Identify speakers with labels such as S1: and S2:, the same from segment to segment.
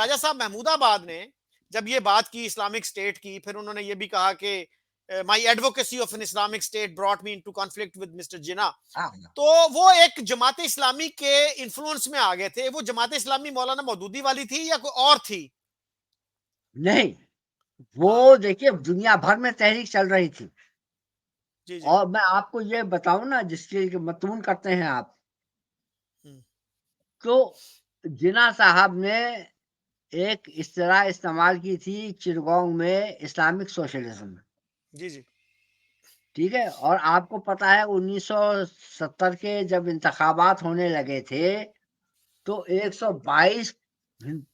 S1: راجہ صاحب محمود آباد نے جب یہ بات کی اسلامک اسٹیٹ کی، پھر انہوں نے یہ بھی کہا کہ my advocacy of an Islamic state brought me into conflict with mister Jinnah, تو وہ ایک جماعت اسلامی کے انفلوئنس میں آ گئے تھے. وہ جماعت اسلامی مولانا مودودی والی تھی یا کوئی اور تھی؟
S2: نہیں، وہ دیکھیے دنیا بھر میں تحریک چل رہی تھی.
S1: جی جی.
S2: اور میں آپ کو یہ بتاؤں نا، جس کے متون کرتے ہیں آپ، تو جناح صاحب نے ایک اصطلاح استعمال کی تھی چرگونگ میں، اسلامک سوشلزم.
S1: جی جی.
S2: ٹھیک ہے. اور آپ کو پتا ہے 1970 کے جب انتخابات ہونے لگے تھے تو 122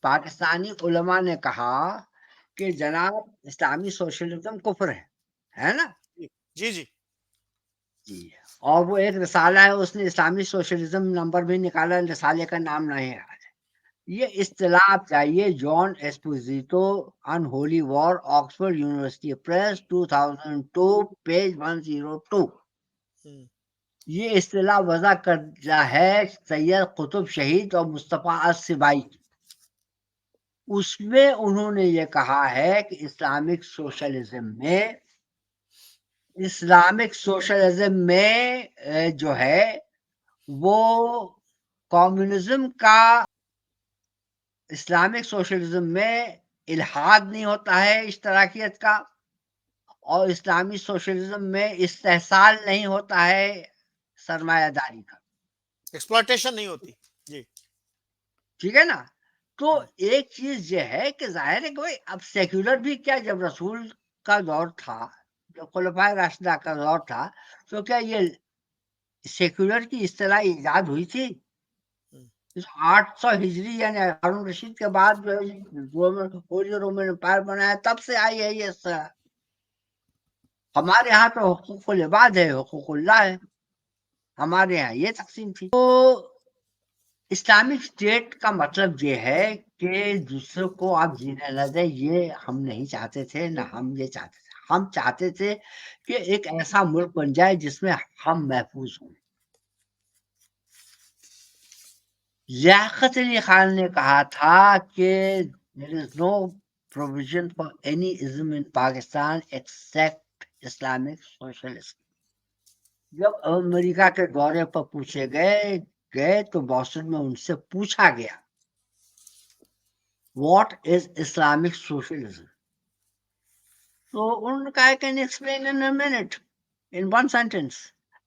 S2: پاکستانی علماء نے کہا کہ جناب اسلامی سوشلزم کفر ہے نا.
S1: جی جی.
S2: جی. اور وہ ایک رسالہ ہے، اس نے اسلامی سوشلزم نمبر بھی نکالا، رسالے کا نام نہیں ہے. یہ اصطلاح آپ چاہیے جان ایسپوزیٹو انہولی وار، آکسفورڈ یونیورسٹی پریس 2002 پیج 102. یہ اصطلاح وضع کردہ ہے سید قطب شہید اور مصطفیٰ السبائی. اس میں انہوں نے یہ کہا ہے کہ اسلامک سوشلزم میں جو ہے وہ کمیونزم کا، اسلامک سوشلزم میں الحاد نہیں ہوتا ہے اشتراکیت کا، اور اسلامی سوشلزم میں استحصال نہیں ہوتا ہے سرمایہ داری کا،
S1: ایکسپلائٹیشن نہیں ہوتی. جی
S2: ٹھیک ہے نا. تو ایک چیز یہ ہے کہ ظاہر ہے کہ بھائی اب سیکولر بھی کیا، جب رسول کا دور تھا، جب خلفائے راشدہ کا دور تھا، تو کیا یہ سیکولر کی اصطلاح ایجاد ہوئی تھی؟ 800 ہجری یعنی ہارون رشید کے بعد جو رومن امپائر بنایا تب سے آئی ہے یہ اصطلاح. ہمارے یہاں تو حقوق العباد ہے، حقوق اللہ ہے، ہمارے یہاں یہ تقسیم تھی. تو اسلامک اسٹیٹ کا مطلب یہ ہے کہ دوسروں کو آپ جینے نہ دیں. یہ ہم نہیں چاہتے تھے، نہ ہم یہ چاہتے تھے. ہم چاہتے تھے کہ ایک ایسا ملک بن جائے جس میں ہم محفوظ ہوں. لیاقت علی خان نے کہا تھا کہ there is no provision for any ism in Pakistan except Islamic socialism. جب امریکہ کے دورے پر پوچھے گئے تو بوسٹن میں ان سے پوچھا گیا واٹ از اسلامک سوشلزم، تو انہوں نے کہا can explain in a minute in one sentence.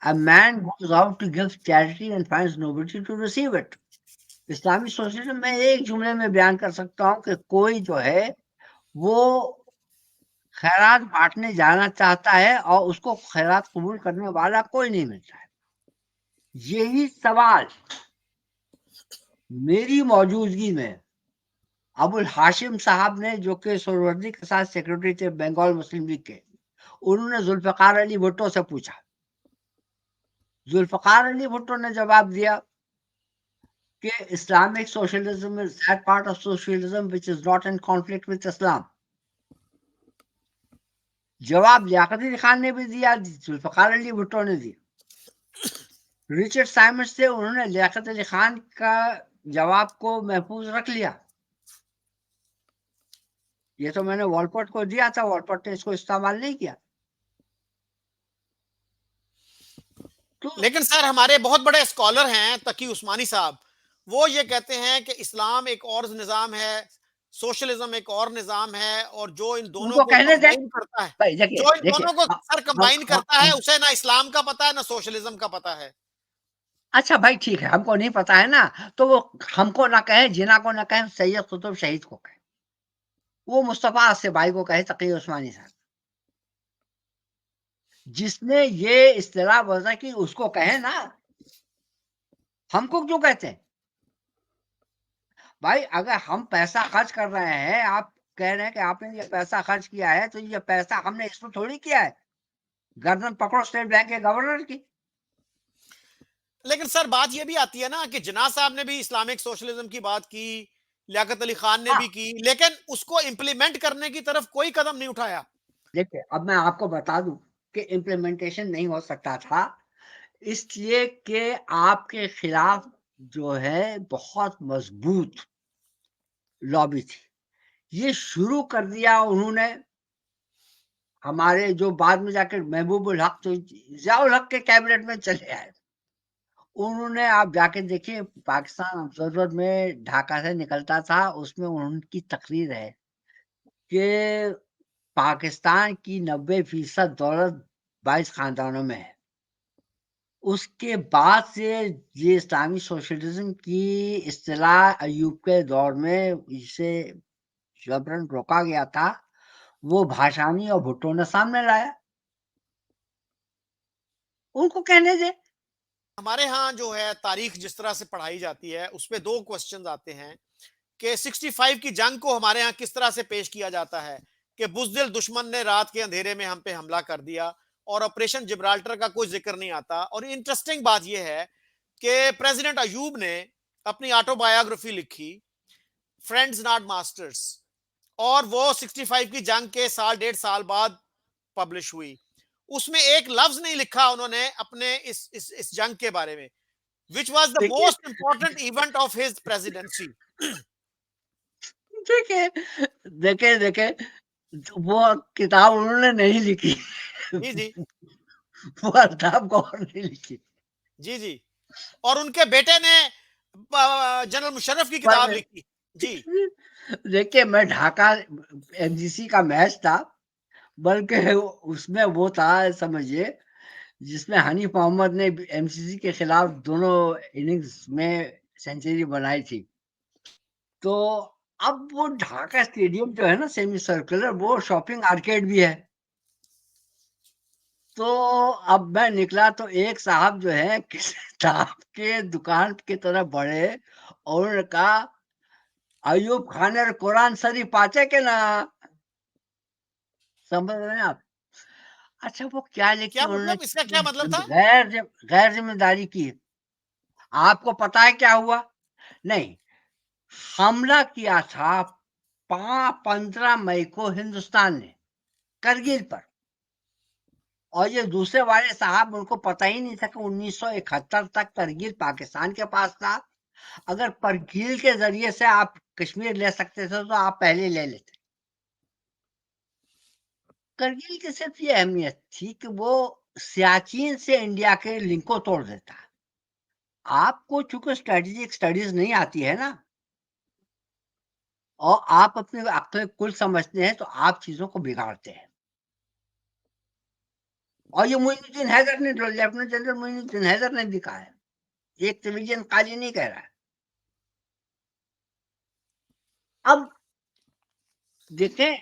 S2: A man goes out to give charity and finds nobody to receive it. اسلامی سوشلزم میں ایک جملے میں بیان کر سکتا ہوں کہ کوئی جو ہے وہ خیرات بانٹنے جانا چاہتا ہے اور اس کو خیرات قبول کرنے والا کوئی نہیں ملتا ہے. یہی سوال میری موجودگی میں ابو الحاشم صاحب نے، جو کہ سہروردی کے ساتھ سیکرٹری تھے بنگال مسلم لیگ کے، انہوں نے ذوالفقار علی بھٹو سے پوچھا. ذوالفقار علی بھٹو نے جواب دیا کہ Islamic socialism is that part of socialism which is not in conflict with Islam. جواب لیاقت علی خان نے بھی دیا، ذوالفقار علی بھٹو نے دیا. رچرڈ سائمنڈس سے انہوں نے لیاقت علی خان کا جواب کو محفوظ رکھ لیا. یہ تو میں نے والپورٹ کو دیا تھا، والپورٹ نے اس کو استعمال نہیں کیا.
S1: لیکن سر ہمارے بہت بڑے اسکالر ہیں تقی عثمانی صاحب، وہ یہ کہتے ہیں کہ اسلام ایک اور نظام ہے، سوشلزم ایک اور نظام ہے، اور جو ان دونوں کو کمبائن کرتا ہے، جو ان دونوں کو سر کمبائن کرتا ہے اسے نہ اسلام کا پتہ ہے نہ سوشلزم کا پتہ ہے.
S2: اچھا بھائی ٹھیک ہے، ہم کو نہیں پتا ہے نا، تو وہ ہم کو نہ کہیں، جناح کو نہ کہیں، سید قطب شہید کو کہیں، وہ مصطفیٰ السبائی کو کہے، تقی عثمانی صاحب. جس نے یہ اصطلاح وضع کی اس کو کہیں نا، ہم کو کیوں کہتے ہیں؟ بھائی اگر ہم پیسہ خرچ کر رہے ہیں، آپ کہہ رہے ہیں کہ آپ نے یہ پیسہ خرچ کیا ہے، تو یہ پیسہ ہم نے اس کو تھوڑی کیا ہے. گردن پکڑو اسٹیٹ بینک کے گورنر کی.
S1: لیکن سر بات یہ بھی آتی ہے نا کہ جناح صاحب نے بھی اسلامک سوشلزم کی بات کی، لیاقت علی خان نے بھی کی، لیکن اس کو امپلیمنٹ کرنے کی طرف کوئی قدم نہیں اٹھایا.
S2: دیکھیں اب میں آپ کو بتا دوں کہ امپلیمنٹیشن نہیں ہو سکتا تھا، اس لیے کہ آپ کے خلاف جو ہے بہت مضبوط لابی تھی. یہ شروع کر دیا انہوں نے. ہمارے جو بعد میں جا کے محبوب الحق تو ضیاء الحق کے کیبنٹ میں چلے آئے, انہوں نے, آپ جا کے دیکھیے پاکستان آبزرور میں ڈھاکہ سے نکلتا تھا, اس میں ان کی تقریر ہے کہ پاکستان کی 90% دولت 22 خاندانوں میں ہے. اس کے بعد سے یہ اسلامی سوشلزم کی اصطلاح ایوب کے دور میں اسے جبرن روکا گیا تھا, وہ بھاشانی اور بھٹو نے سامنے لایا. ان کو کہنے دے.
S1: ہمارے ہاں جو ہے تاریخ جس طرح سے پڑھائی جاتی ہے اس پہ 2 کوسچنز آتے ہیں کہ 65 کی جنگ کو ہمارے ہاں کس طرح سے پیش کیا جاتا ہے کہ بزدل دشمن نے رات کے اندھیرے میں ہم پہ حملہ کر دیا, اور آپریشن جبرالٹر کا کوئی ذکر نہیں آتا. اور انٹرسٹنگ بات یہ ہے کہ پریزیڈنٹ ایوب نے اپنی آٹو بایوگرافی لکھی فرینڈز ناٹ ماسٹرز, اور وہ 65 کی جنگ کے 1.5 سال بعد پبلش ہوئی. اس میں ایک لفظ نہیں لکھا انہوں نے اپنے اس جنگ کے بارے میں, which was the
S2: دیکھیے
S1: most important event of his presidency.
S2: دیکھیں وہ کتاب انہوں نے نہیں لکھی,
S1: جی جی
S2: وہ الطاف گوہر نے لکھی.
S1: جی جی, اور ان کے بیٹے نے جنرل مشرف کی کتاب لکھی. جی
S2: دیکھیے میں ڈھاکہ ایم جی سی کا میچ تھا, بلکہ اس میں وہ تھا سمجھیے جس میں حنیف محمد نے ایم سی سی کے خلاف دونوں اننگز میں سینچری بنائی تھی. تو اب وہ ڈھاکہ اسٹیڈیم جو ہے نا سیمی سرکولر, وہ شاپنگ آرکیڈ بھی ہے. تو اب میں نکلا تو ایک صاحب جو ہے کتاب کے دکان کی طرف بڑھے اور انہوں نے کہا ایوب خان قرآن شریف پاچے کے نا, سمجھ رہے ہیں آپ. اچھا وہ کیا لکھے
S1: کیا
S2: انہوں
S1: مطلب, اس کا کیا مطلب تھا؟
S2: نے غیر ذمہ داری کی. آپ کو پتا ہے کیا ہوا؟ نہیں, حملہ کیا تھا 15 مئی کو ہندوستان نے کرگل پر, اور یہ دوسرے والے صاحب ان کو پتہ ہی نہیں تھا کہ 1971 تک کرگل پاکستان کے پاس تھا. اگر کرگل کے ذریعے سے آپ کشمیر لے سکتے تھے تو آپ پہلے لے لیتے. کرگل کی صرف یہ اہمیت تھی کہ وہ سیاچین سے انڈیا کے لنک کو توڑ دیتا. آپ کو چونکہ اسٹریٹجک اسٹڈیز نہیں آتی ہے نا, اور آپ اپنے عقل کل سمجھتے ہیں, تو آپ چیزوں کو بگاڑتے ہیں. اور یہ معین الدین حیدر نے, لیفٹیننٹ جنرل معین الدین حیدر نے بھی کہا ہے, ایک ٹیلیویژن قالی نہیں کہہ رہا ہے. اب دیکھیں,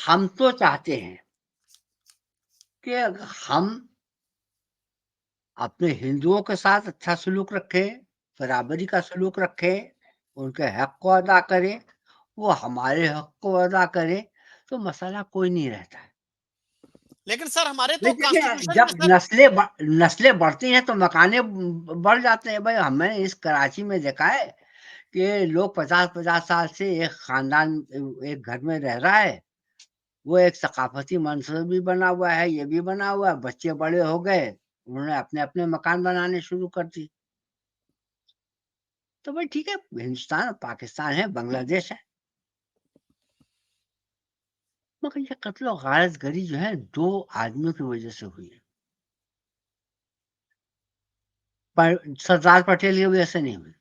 S2: ہم تو چاہتے ہیں کہ ہم اپنے ہندوؤں کے ساتھ اچھا سلوک رکھیں, برابری کا سلوک رکھیں, ان کے حق کو ادا کریں, وہ ہمارے حق کو ادا کریں, تو مسئلہ کوئی نہیں رہتا ہے.
S1: لیکن سر ہمارے تو کانسٹیٹیوشن
S2: جب
S1: میں سر
S2: نسلیں بڑھتی ہیں تو مکانے بڑھ جاتے ہیں. بھائی ہمیں اس کراچی میں دیکھا ہے کہ لوگ 50 سال سے ایک خاندان ایک گھر میں رہ رہا ہے, وہ ایک ثقافتی منصب بھی بنا ہوا ہے, یہ بھی بنا ہوا ہے, بچے بڑے ہو گئے, انہوں نے اپنے اپنے مکان بنانے شروع کر دی. تو بھائی ٹھیک ہے, ہندوستان اور پاکستان ہے, بنگلہ دیش ہے, مگر یہ قتل و غارت گری جو ہے 2 آدمیوں کی وجہ سے ہوئی ہے. سردار پٹیل کی وجہ سے نہیں ہوئی.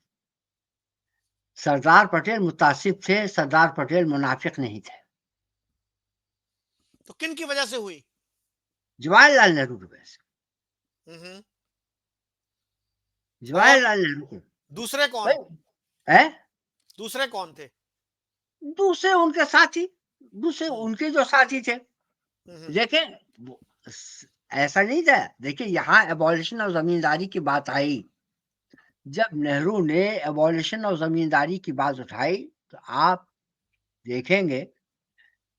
S2: سردار پٹیل متعصب تھے, سردار پٹیل منافق نہیں تھے.
S1: تو کن کی وجہ سے ہوئی؟
S2: جواہر لال نہرو کی وجہ سے. جواہر
S1: اور
S2: لال نہرو کی.
S1: دوسرے کون؟ دوسرے کون تھے؟
S2: دوسرے ان کے ساتھی, دوسرے ان کے جو ساتھی تھے. دیکھیں ایسا نہیں تھا. دیکھیں یہاں ایبولیشن اور زمینداری کی بات آئی, جب نہرو نے ایبولیشن اور زمینداری کی بات اٹھائی تو آپ دیکھیں گے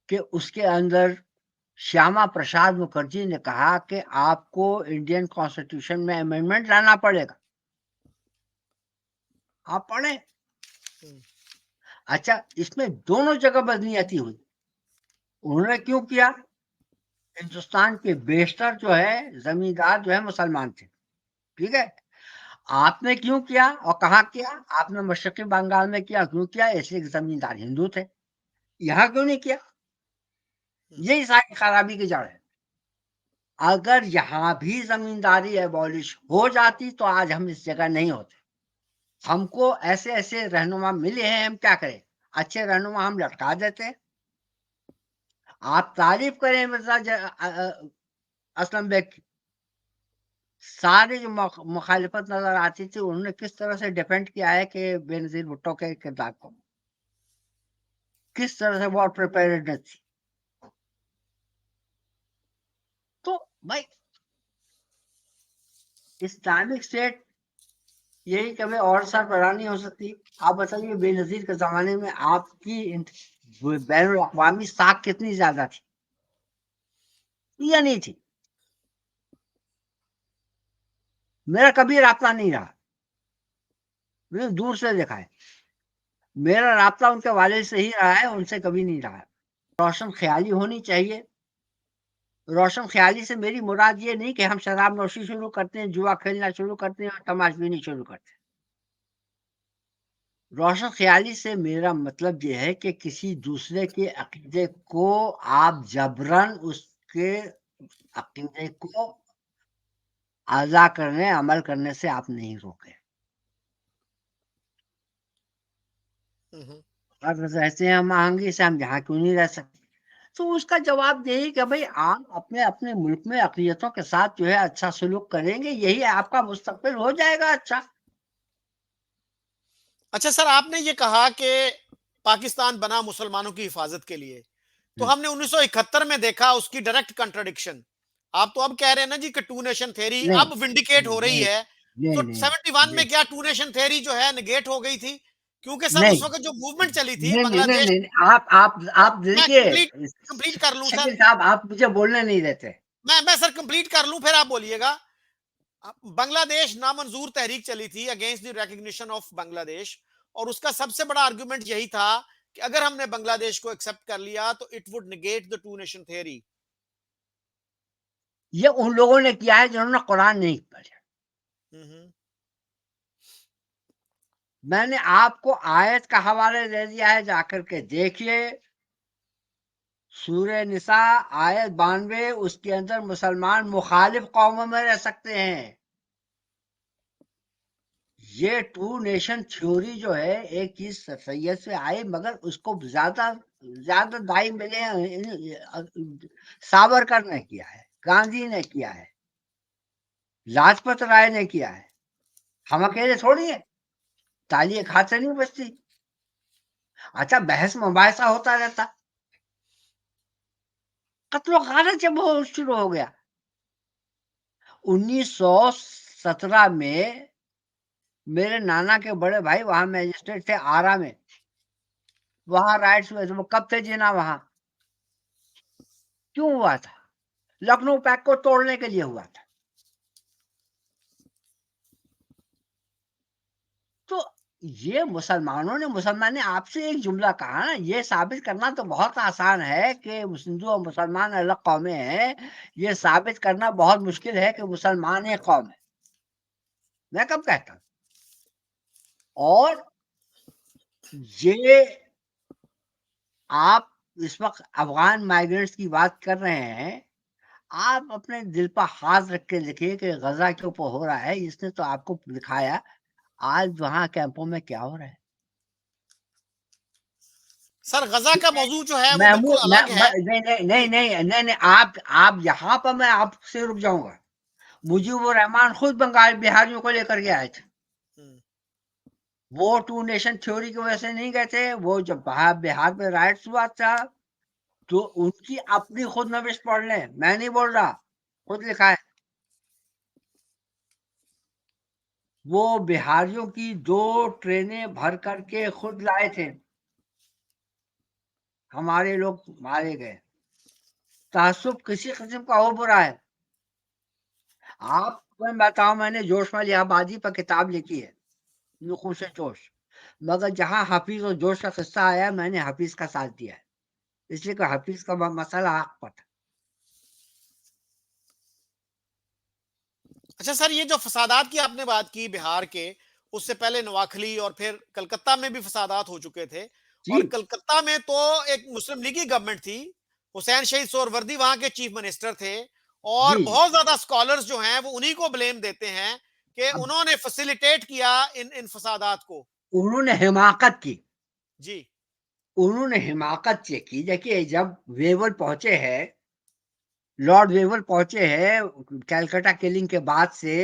S2: کہ اس کے اندر شیاما پرساد مکھرجی نے کہا کہ آپ کو انڈین کانسٹیٹیوشن میں امینڈمنٹ لانا پڑے گا. آپ پڑھیں. اچھا اس میں دونوں جگہ بدنیتی ہوئی. انہوں نے کیوں کیا؟ ہندوستان کے بیشتر جو ہے زمیندار جو ہے مسلمان تھے, ٹھیک ہے. آپ نے کیوں کیا اور کہاں کیا؟ آپ نے مشرقی بنگال میں کیا، کیوں کیا؟ اس لیے کہ زمیندار ہندو تھے. یہاں کیوں نہیں کیا؟ یہی ساری خرابی کی جڑ ہے. اگر یہاں بھی زمینداری ایبولش ہو جاتی تو آج ہم اس جگہ نہیں ہوتے. ہم کو ایسے ایسے رہنما ملے ہیں، ہم کیا کریں؟ اچھے رہنما ہم لٹکا دیتے ہیں. آپ تعریف کریں مرزا اسلم بیگ کی، ساری جو مخالفت نظر آتی تھی انہوں نے کس طرح سے ڈیفینڈ کیا ہے کہ بے نظیر بھٹو کے کردار کو، کس طرح سے بہت پریپیئرڈنس تھی. تو بھائی اسلامک اسٹیٹ یہی کبھی اور سربراہ نہیں ہو سکتی. آپ بتائیے بے نظیر کے زمانے میں آپ کی بین الاقوامی ساکھ کتنی زیادہ تھی یا نہیں تھی؟ میرا کبھی رابطہ نہیں رہا، میں نے دور سے دیکھا ہے. میرا رابطہ ان کے والد سے ہی رہا ہے، ان سے کبھی نہیں رہا. روشن خیالی ہونی چاہیے. روشن خیالی سے میری مراد یہ نہیں کہ ہم شراب نوشی شروع کرتے ہیں، جوا کھیلنا شروع کرتے ہیں اور تماش بینی شروع کرتے ہیں. روشن خیالی سے میرا مطلب یہ ہے کہ کسی دوسرے کے عقیدے کو آپ جبرن اس کے عقیدے کو اعضا کرنے، عمل کرنے سے آپ نہیں روکے. اگر رہتے ہیں ہم آہنگی سے، ہم یہاں کیوں نہیں رہ سکتے؟ تو اس کا جواب یہی کہ بھائی آپ اپنے اپنے ملک میں اقلیتوں کے ساتھ جو ہے اچھا سلوک کریں گے، یہی آپ کا مستقبل ہو جائے گا اچھا.
S1: اچھا سر، آپ نے یہ کہا کہ پاکستان بنا مسلمانوں کی حفاظت کے لیے، تو ہم نے 1971 میں دیکھا اس کی ڈائریکٹ کنٹراڈکشن. آپ تو اب کہہ رہے ہیں نا جی کہ ٹو نیشن تھیری
S2: نہیں
S1: اب ونڈیکیٹ ہو رہی ہے. تو
S2: نہیں
S1: 71 میں
S2: نہیں
S1: کیا ٹو نیشن تھیری جو ہے نگیٹ ہو گئی تھی؟ کیونکہ سر اس
S2: نہیں
S1: وقت جو موومنٹ چلی تھی
S2: نہیں
S1: بنگلہ دیش.
S2: نہیں آپ
S1: میں
S2: دیکھیے
S1: کمپلیٹ کر لوں سر،
S2: شکیل صاحب، آپ مجھے بولنے نہیں دیتے.
S1: میں سر کمپلیٹ کر لوں پھر آپ بولیے گا. بنگلہ دیش نامنظور تحریک چلی تھی اگینسٹ دی ریکگنیشن آف بنگلہ دیش، اور اس کا سب سے بڑا آرگومنٹ یہی تھا کہ اگر ہم نے بنگلہ دیش کو ایکسپٹ کر لیا تو it would negate the two nation theory.
S2: یہ ان لوگوں نے کیا ہے جنہوں نے قرآن نہیں پڑھا. میں نے آپ کو آیت کا حوالے دے دیا ہے، جا کر کے دیکھیے. سورہ نساء آیت 92، اس کے اندر مسلمان مخالف قوموں میں رہ سکتے ہیں. یہ ٹو نیشن تھیوری جو ہے ایک چیز سید سے آئی، مگر اس کو زیادہ دائی ملے ہیں. ساورکر نے کیا ہے، گاندھی نے کیا ہے، لاجپت رائے نے کیا ہے. ہم اکیلے تھوڑی ہیں، تالی ایک ہاتھ سے نہیں بچتی. اچھا بحث مباحثہ ہوتا رہتا. قتل و غارت جب شروع ہو گیا 1917 میں، میرے نانا کے بڑے بھائی وہاں میجسٹریٹ تھے آرا میں، وہاں رائٹس ہوئے. وہ کب تھے جینا؟ وہاں کیوں ہوا تھا؟ لکھنؤ پیکٹ کو توڑنے کے لیے ہوا تھا. تو یہ مسلمان نے آپ سے ایک جملہ کہا نا، یہ ثابت کرنا تو بہت آسان ہے کہ ہندو اور مسلمان الگ قومیں ہیں. یہ ثابت کرنا بہت مشکل ہے کہ مسلمان ایک قوم ہے. میں کب کہتا ہوں؟ اور یہ آپ اس وقت افغان مائیگرنٹس کی بات کر رہے ہیں، آپ اپنے دل پر ہاتھ رکھ کے دیکھیے کہ غزہ کے اوپر ہو رہا ہے. اس نے تو آپ کو دکھایا آج وہاں کیمپوں میں کیا ہو رہا ہے.
S1: سر غزہ کا موضوع جو ہے وہ بالکل
S2: محمود
S1: الگ ہے.
S2: نہیں، آپ یہاں پر میں آپ سے رک جاؤں گا. مجیب الرحمان خود بنگال بہاریوں کو لے کر کے آئے تھے. وہ ٹو نیشن تھیوری کی وجہ سے نہیں گئے تھے. وہ جب بہار میں رائٹس ہوا تھا تو ان کی اپنی خود نوشت پڑھ لیں، میں نہیں بول رہا، خود لکھا ہے. وہ بہاریوں کی 2 ٹرینیں بھر کر کے خود لائے تھے. ہمارے لوگ مارے گئے. تعصب کسی قسم کا ہو برا ہے. آپ کو بتاؤ، میں نے جوش والی آبادی پر کتاب لکھی ہے، نقوش جوش، مگر جہاں حفیظ اور جوش کا قصہ آیا میں نے حفیظ کا ساتھ دیا ہے، اس لیے کہ حفیظ کا مسئلہ حق پر تھا.
S1: اچھا سر، یہ جو فسادات کی آپ نے بات کی بہار کے، اس سے پہلے نواکھلی اور پھر کلکتہ میں بھی فسادات ہو چکے تھے، اور
S2: جی
S1: کلکتہ میں تو ایک مسلم لیگی گورنمنٹ تھی، حسین شہید سہروردی وہاں کے چیف منسٹر تھے، اور
S2: جی
S1: بہت زیادہ اسکالرز جو ہیں وہ انہی کو بلیم دیتے ہیں کہ
S2: اب
S1: انہوں نے فیسیلیٹیٹ کیا ان فسادات کو.
S2: انہوں نے حماقت کی،
S1: جی
S2: انہوں نے حماقت یہ کی. دیکھیے جب ویول پہنچے ہیں، لارڈ ویول پہنچے ہیں کیلکٹا کلنگ کے بعد سے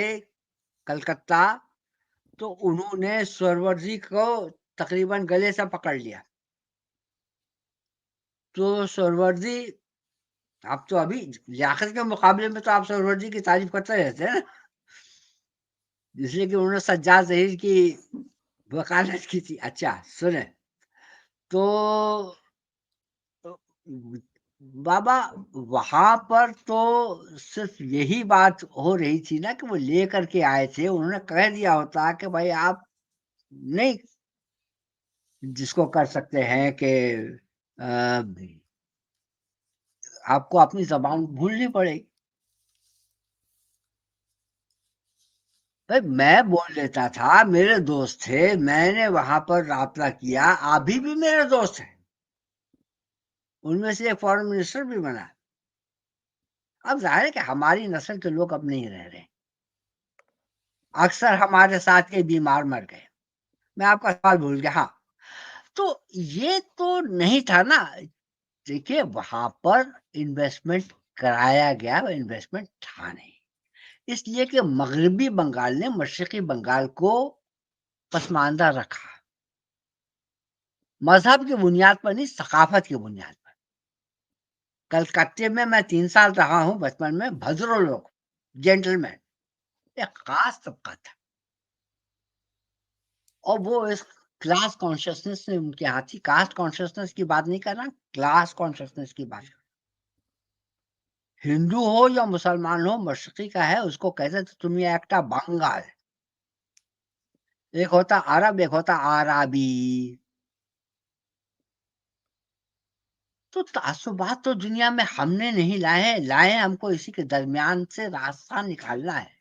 S2: کلکتہ، تو انہوں نے سہروردی کو تقریباً گلے سے پکڑ لیا. تو سہروردی، آپ تو ابھی لیاقت کے مقابلے میں تو آپ سہروردی کی تعریف کرتے رہتے ہیں نا، اس لیے کہ انہوں نے سجاد ظہیر کی وکالت کی تھی. اچھا سنیں، تو بابا وہاں پر تو صرف یہی بات ہو رہی تھی نا کہ وہ لے کر کے آئے تھے. انہوں نے کہہ دیا ہوتا کہ بھائی آپ نہیں جس کو کر سکتے ہیں کہ آپ کو اپنی زبان بھولنی پڑے گی. بھائی میں بول لیتا تھا، میرے دوست تھے، میں نے وہاں پر رابطہ کیا، ابھی بھی میرے دوست ہیں، ان میں سے ایک فورن منسٹر بھی بنا. اب ظاہر ہے کہ ہماری نسل کے لوگ اب نہیں رہ رہے، اکثر ہمارے ساتھ کے بیمار مر گئے. میں آپ کا سوال بھول گیا. ہاں، تو یہ تو نہیں تھا نا. دیکھیے وہاں پر انویسٹمنٹ کرایا گیا، انویسٹمنٹ تھا نہیں، اس لیے کہ مغربی بنگال نے مشرقی بنگال کو پسماندہ رکھا، مذہب کی بنیاد پر نہیں، ثقافت کی بنیاد پر. کلکتے میں 3 سال رہا ہوں بچپن میں. بھدرو لوگ، جینٹل مین، ایک خاص طبقہ تھا، اور وہ اس کلاس کانشسنس نے ان کے ہاتھ تھی. کاسٹ کانشسنس کی بات نہیں کر رہا، کلاس کانشسنس کی بات. ہندو ہو یا مسلمان ہو، مشرقی کا ہے، اس کو کہتے تھے تم یہ ایکٹا بنگال. ایک ہوتا عرب، ایک ہوتا عربی. تو تعصبات تو دنیا میں ہم نے نہیں لائے ہیں، ہم کو اسی کے درمیان سے راستہ نکالنا ہے.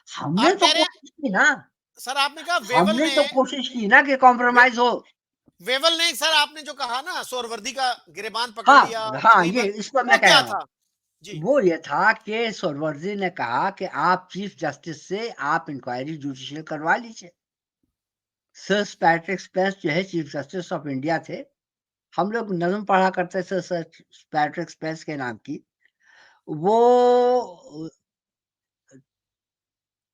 S2: ہم نے
S1: آپ
S2: تو
S1: کہہ رہے
S2: کوشش کی نا،
S1: ہیں سر، آپ نے کہا
S2: ہم
S1: ویول
S2: نے
S1: نے،
S2: تو کوشش کی نا کہ کمپرومائز ہو.
S1: ویول نے سر آپ نے جو کہا نا سہروردی کا گریبان پکڑ
S2: ہاں
S1: لیا
S2: ہاں،
S1: تقریباً،
S2: یہ اس پر
S1: وہ
S2: میں کہہ
S1: کیا
S2: رہا ہوں.
S1: تھا؟ جی
S2: وہ یہ تھا کہ سہروردی نے کہا کہ آپ چیف جسٹس سے آپ انکوائری جوڈیشل کروا لیجیے. سر پیٹرک اسپینس جو ہے چیف جسٹس آف انڈیا تھے، ہم لوگ نظم پڑھا کرتے تھے سر پیٹرک اسپینس کے نام کی. وہ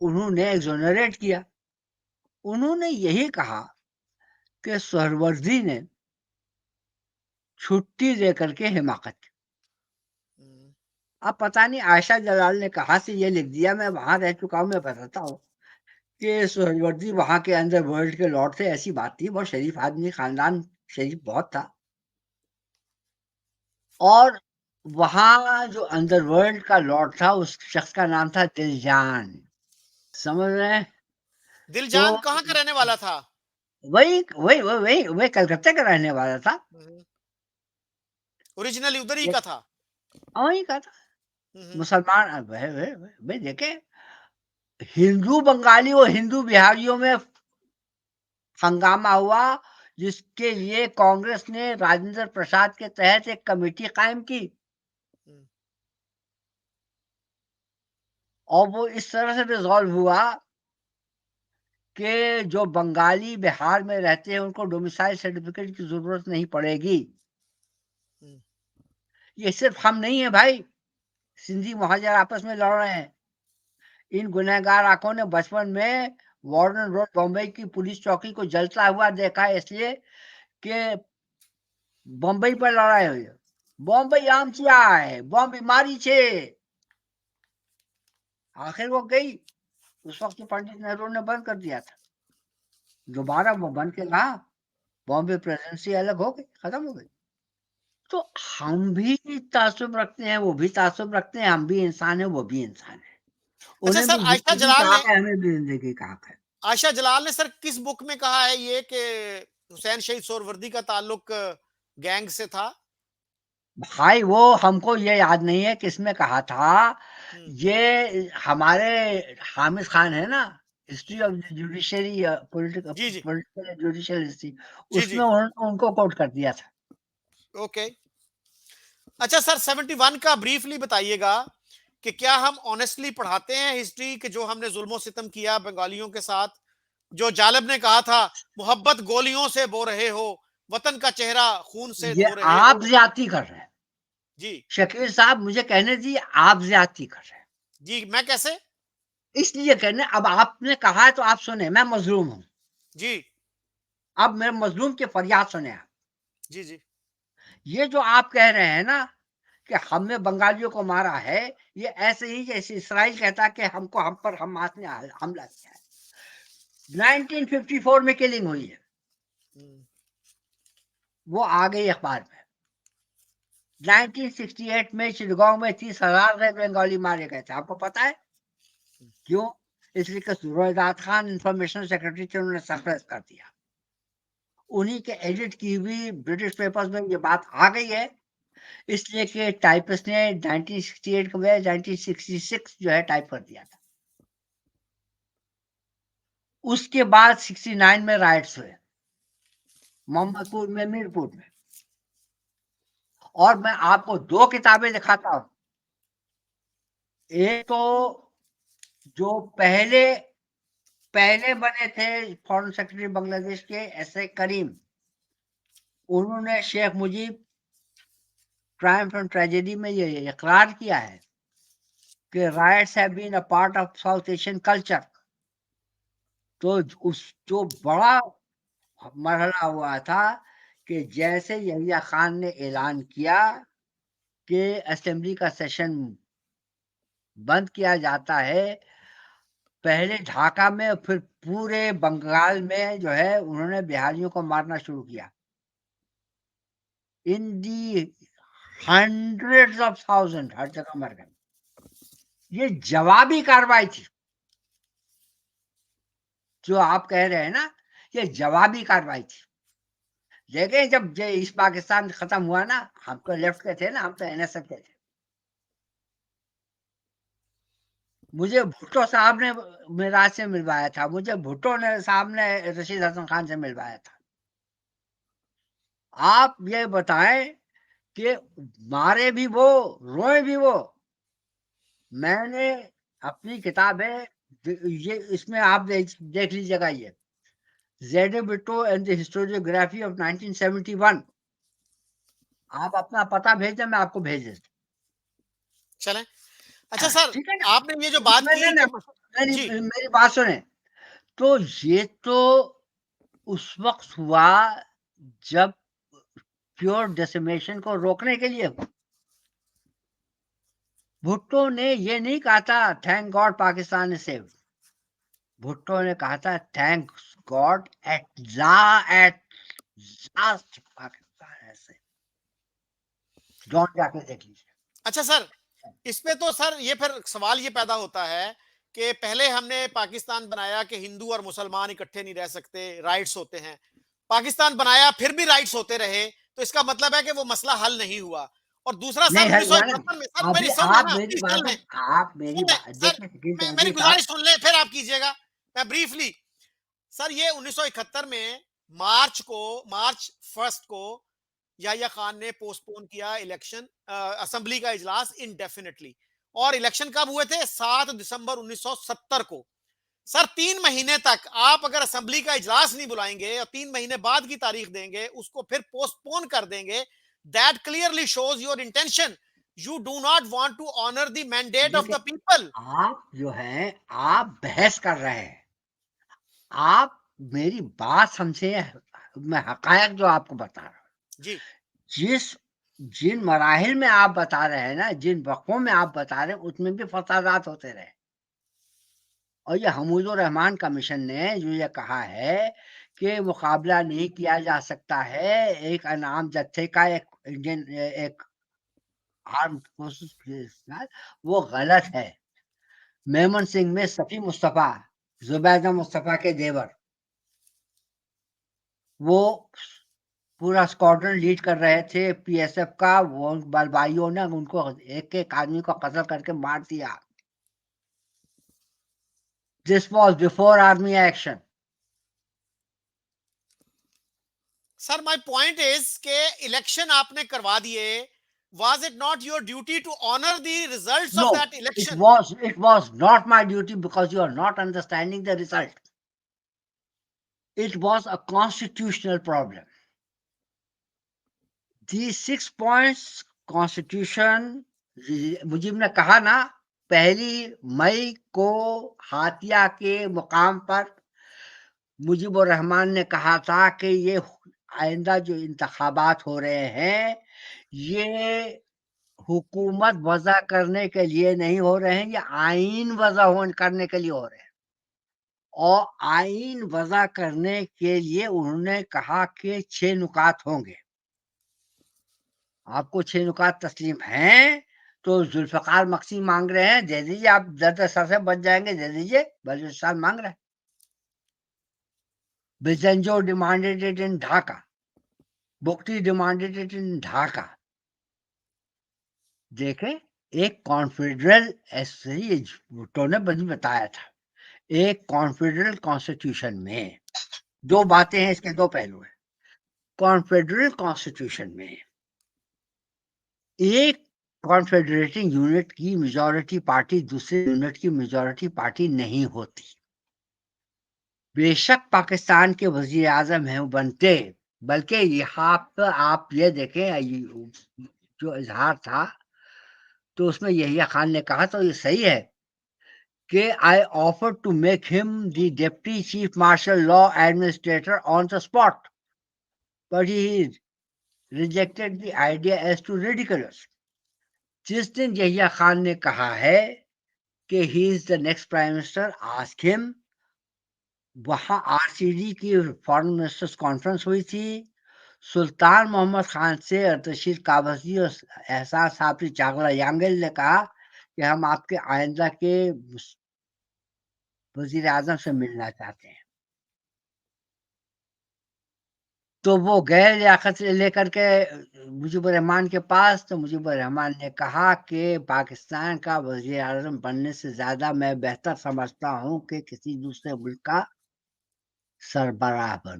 S2: انہوں نے ایگزونریٹ کیا. انہوں نے یہی کہا کہ سہروردی نے چھٹی دے کر کے حماقت کی. اب پتہ نہیں عائشہ جلال نے کہاں سے یہ لکھ دیا، میں وہاں رہ چکا ہوں، میں بتاتا ہوں کہ سہروردی وہاں کے انڈر ورلڈ کے لارڈ تھے. ایسی بات تھی، بہت شریف آدمی، خاندان شریف بہت تھا. اور وہاں جو انڈر ورلڈ کا لارڈ تھا اس شخص کا نام تھا دل جان. سمجھ رہے ہیں؟
S1: دل
S2: تو
S1: جان کہاں کا رہنے والا تھا؟
S2: وہی کلکتہ کا رہنے والا تھا.
S1: اوریجنلی ادھر ہی کا تھا.
S2: وہی کا تھا، مسلمان. بھائی دیکھیں، ہندو بنگالی اور ہندو بہاریوں میں ہنگامہ ہوا، جس کے لیے کانگریس نے راجندر پرساد کے تحت ایک کمیٹی قائم کی، اور وہ اس طرح سے ریزالو ہوا کہ جو بنگالی بہار میں رہتے ہیں ان کو ڈومیسائل سرٹیفکیٹ کی ضرورت نہیں پڑے گی. یہ صرف ہم نہیں ہیں بھائی، سندھی مہاجر آپس میں لڑ رہے ہیں. ان گنہگار آنکھوں نے بچپن میں وارڈن روڈ بمبئی کی پولیس چوکی کو جلتا ہوا دیکھا ہے، اس لیے کہ بمبئی پر لڑائی ہوئی. بمبئی آم کیا ہے، بم بیماری چھے. آخر وہ گئی، اس وقت پنڈت نہرو نے بند کر دیا تھا. دوبارہ وہ بند کے کہا، بامبے پریزیڈنسی الگ ہو گئی، ختم ہو گئی. تو ہم بھی تعصب رکھتے ہیں، وہ بھی تعصب رکھتے ہیں، ہم بھی انسان ہیں، وہ بھی انسان ہے.
S1: اچھا
S2: انہیں
S1: سر،
S2: بھی
S1: عائشہ
S2: زندگی کا
S1: جلال نے،
S2: حق ہے، ہمیں بھی زندگی کا حق ہے.
S1: عائشہ جلال نے سر کس بک میں کہا ہے یہ کہ حسین شہید سہروردی کا تعلق گینگ سے تھا؟
S2: بھائی وہ ہم کو یہ یاد نہیں ہے کس میں کہا تھا، یہ ہمارے حامد خان ہے نا, ہسٹری آف جوڈیشری
S1: جی جی
S2: پولیٹیکل جوڈیشل ہسٹری,
S1: جی
S2: اس
S1: جی
S2: میں ان کو کوٹ کر دیا تھا.
S1: اوکے. اچھا سر 71 کا بریفلی بتائیے گا کہ کیا ہم آنیسٹلی پڑھاتے ہیں ہسٹری کہ جو ہم نے ظلم و ستم کیا بنگالیوں کے ساتھ, جو جالب نے کہا تھا محبت گولیوں سے بو رہے ہو, وطن کا چہرہ خون سے
S2: یہ
S1: دھو رہے
S2: آپ
S1: ہو.
S2: زیادتی کر رہے ہیں
S1: جی
S2: شکیل صاحب, مجھے کہنے دیجیے آپ زیادتی کر رہے ہیں.
S1: جی میں کیسے؟
S2: اس لیے کہنے, اب آپ نے کہا ہے تو آپ سنیں, میں مظلوم ہوں,
S1: جی
S2: اب میرے مظلوم کی فریاد سنیں آپ.
S1: جی جی
S2: یہ جو آپ کہہ رہے ہیں نا کہ ہم نے بنگالیوں کو مارا ہے, یہ ایسے ہی جیسے اسرائیل کہتا کہ ہم پر حماس نے حملہ کیا ہے. 1954 میں کلنگ ہوئی ہے, وہ آ گئی اخبار میں. 1968 میں چٹگاؤں میں 30,000 غیر بنگالی مارے گئے تھے, آپ کو پتا ہے کیوں؟ اس لیے کہ رویداد خان انفارمیشن سیکرٹری تھے, انہوں نے سرپرائز کر دیا. انہی کے ایڈٹ کی ہوئی برٹش پیپرز میں یہ بات آ گئی ہے, اس لیے کہ ٹائپسٹ نے 1968 کے بجائے 1966 جو ہے ٹائپ کر دیا تھا. اس کے بعد 69 میں رائٹس ہوئے, محمد پور میں, میر پور میں. اور میں آپ کو 2 کتابیں دکھاتا ہوں. ایک تو جو پہلے بنے تھے فارن سیکرٹری بنگلہ دیش کے, ایس اے کریم, انہوں نے شیخ مجیب ٹرائمف اینڈ ٹریجڈی میں یہ اقرار کیا ہے کہ rights have been a part of south Asian culture. تو اس جو بڑا مرحلہ ہوا تھا کہ جیسے یحییٰ خان نے اعلان کیا کہ اسمبلی کا سیشن بند کیا جاتا ہے, پہلے ڈھاکہ میں پھر پورے بنگال میں جو ہے انہوں نے بہاریوں کو مارنا شروع کیا. ان دی ہنڈریڈز آف تھاؤزینڈ ہر جگہ مر گئے. یہ جوابی کارروائی تھی جو آپ کہہ رہے ہیں نا, یہ جوابی کارروائی تھی. لیکن جب اس پاکستان ختم ہوا نا, ہم تو لیفٹ کے تھے نا, ہم تو این ایس ایف کے تھے. مجھے بھٹو صاحب نے میراج سے ملوایا تھا, مجھے بھٹو نے صاحب نے رشید حسن خان سے ملوایا تھا. آپ یہ بتائیں کہ مارے بھی وہ, روئے بھی وہ. میں نے اپنی کتاب ہے, یہ اس میں آپ دیکھ لیجیے گا, یہ Z Bhutto and the historiography of 1971. آپ اپنا پتہ بھیج دیں, میں آپ کو بھیج دیتا.
S1: چلیں. اچھا سر
S2: ٹھیک ہے نا,
S1: آپ نے یہ جو
S2: اس
S1: بات
S2: میں
S1: کی کہ جی
S2: میری بات سنیں, تو یہ تو اس وقت ہوا جب پیور ڈیسیمیشن کو روکنے کے لیے. بھٹو نے یہ نہیں کہا تھا thank God Pakistan is safe, Bhutto نے کہا تھا thank God at last Pakistan is safe. جان جا کے دیکھ لیجیے.
S1: اچھا سر, اس پہ تو سر یہ پھر سوال یہ پیدا ہوتا ہے کہ پہلے ہم نے پاکستان بنایا کہ ہندو اور مسلمان اکٹھے نہیں رہ سکتے, رائٹس ہوتے ہیں. پاکستان بنایا پھر بھی رائٹس ہوتے رہے, تو اس کا مطلب ہے کہ وہ مسئلہ حل نہیں ہوا. اور دوسرا سر
S2: نہیں حل ہوا نا.
S1: 1971 میں, سر
S2: ابھی
S1: میری سن لیں
S2: آپ
S1: نا,
S2: میری
S1: پلیز
S2: بات
S1: سن لیں,
S2: آپ میری
S1: سن لیں
S2: بات
S1: سر,
S2: دیکھیں
S1: میری
S2: چودھری صاحب.
S1: گزارش سن لیں پھر آپ کیجئے گا. میں بریفلی سر, یہ 1971 میں مارچ 1 کو یحییٰ خان نے پوسٹ پون کیا الیکشن, اسمبلی کا اجلاس انڈیفینٹلی. اور الیکشن کب ہوئے تھے؟ 7 دسمبر 1970 کو. سر 3 مہینے تک آپ اگر اسمبلی کا اجلاس نہیں بلائیں گے اور 3 مہینے بعد کی تاریخ دیں گے, اس کو پھر پوسٹ پون کر دیں گے, that clearly shows your intention. You do not want to honor the mandate of the people.
S2: آپ جو ہے آپ بحث کر رہے ہیں, آپ میری بات سمجھے, میں حقائق جو آپ کو بتا رہا ہوں,
S1: جی
S2: جن مراحل میں آپ بتا رہے ہیں نا, جن وقفوں میں آپ بتا رہے ہیں, اس میں بھی فسادات ہوتے رہے. اور یہ حمود الرحمان کمیشن نے جو یہ کہا ہے کہ مقابلہ نہیں کیا جا سکتا ہے ایک انعام جتھے کا ایک آرمڈ فورسز کے ساتھ, وہ غلط ہے. میمن سنگھ میں صفی مصطفیٰ, زبیدہ مصطفیٰ کے دیور, وہ پورا اسکواڈرن لیڈ کر رہے تھے پی ایس ایف کا. وہ بلبائیوں نے ان کو ایک آدمی کو قتل کر کے مار دیا. This was before army action.
S1: Sir, my point is کہ election آپ نے کروا دیے. Was it not your duty to honor the results of
S2: No,
S1: that election?
S2: it was not my duty because you are not understanding the result. It was a constitutional problem. These 6 points constitution, Mujeeb نے کہا نا 1 مئی کو ہاتھیا کے مقام پر مجیب الرحمان نے کہا تھا کہ یہ آئندہ جو انتخابات ہو رہے ہیں یہ حکومت وضع کرنے کے لیے نہیں ہو رہے ہیں، یہ آئین وضع کرنے کے لیے ہو رہے ہیں. اور آئین وضع کرنے کے لیے انہوں نے کہا کہ 6 نکات ہوں گے. آپ کو 6 نکات تسلیم ہیں تو ذوالفقار مقصی مانگ رہے ہیں، دے دیجیے، آپ درد سر سے بچ جائیں گے، دے دیجیے. بلوچستان مانگ رہے ہیں. Bizenjo demanded it in Dhaka, Bugti demanded it in Dhaka. دیکھیں ایک کانفیڈرل، ایسے ہی بھٹو نے بتایا تھا، ایک کانفیڈرل کانسٹیٹیوشن میں 2 باتیں ہیں، اس کے 2 پہلو ہیں. کانفیڈرل کانسٹیٹیوشن میں ایک کانفیڈریٹنگ یونٹ کی میجورٹی پارٹی دوسرے یونٹ کی میجورٹی پارٹی نہیں ہوتی. بے شک پاکستان کے وزیر اعظم ہیں وہ بنتے، بلکہ یہاں پہ آپ یہ دیکھیں جو اظہار تھا تو اس میں یحییٰ خان نے کہا تو یہ صحیح ہے کہ I offered to make him the deputy chief martial law administrator on the spot, but he rejected the idea as too ridiculous. جس دن یحییٰ خان نے کہا ہے کہ he is the next prime minister, ask him. وہاں RCD کی foreign ministers conference ہوئی تھی، سلطان محمد خان سے ارتشیر کابسی اور احسان صابری چاغلا یانگل نے کہا کہ ہم آپ کے آئندہ کے وزیر اعظم سے ملنا چاہتے ہیں. تو وہ گئے لیاقت لے کر کے مجیب الرحمان کے پاس، تو مجیب الرحمان نے کہا کہ پاکستان کا وزیر اعظم بننے سے زیادہ میں بہتر سمجھتا ہوں کہ کسی دوسرے ملک کا سربراہ بن.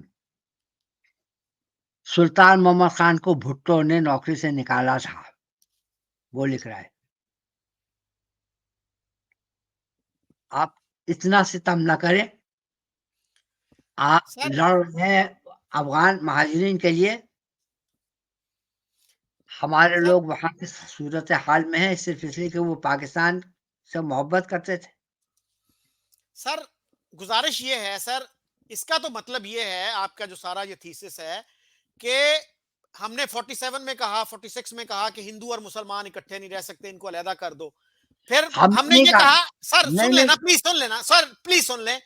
S2: سلطان محمد خان کو بھٹو نے نوکری سے نکالا تھا، وہ لکھ رہا ہے. آپ اتنا ستم نہ کریں، آپ لڑ رہے ہیں افغان مہاجرین کے لیے. ہمارے لوگ وہاں کی صورت حال میں ہیں صرف اس لیے کہ وہ پاکستان سے محبت کرتے تھے.
S1: سر گزارش یہ ہے سر، اس کا تو مطلب یہ ہے آپ کا جو سارا یہ تھیسس ہے کہ ہم نے 47 میں کہا، 46 میں کہا کہ ہندو اور مسلمان اکٹھے نہیں رہ سکتے، ان کو علیحدہ کر دو. پھر ہم نے یہ کہا، سر سن لینا پلیز، سن لینا سر پلیز سن لیں.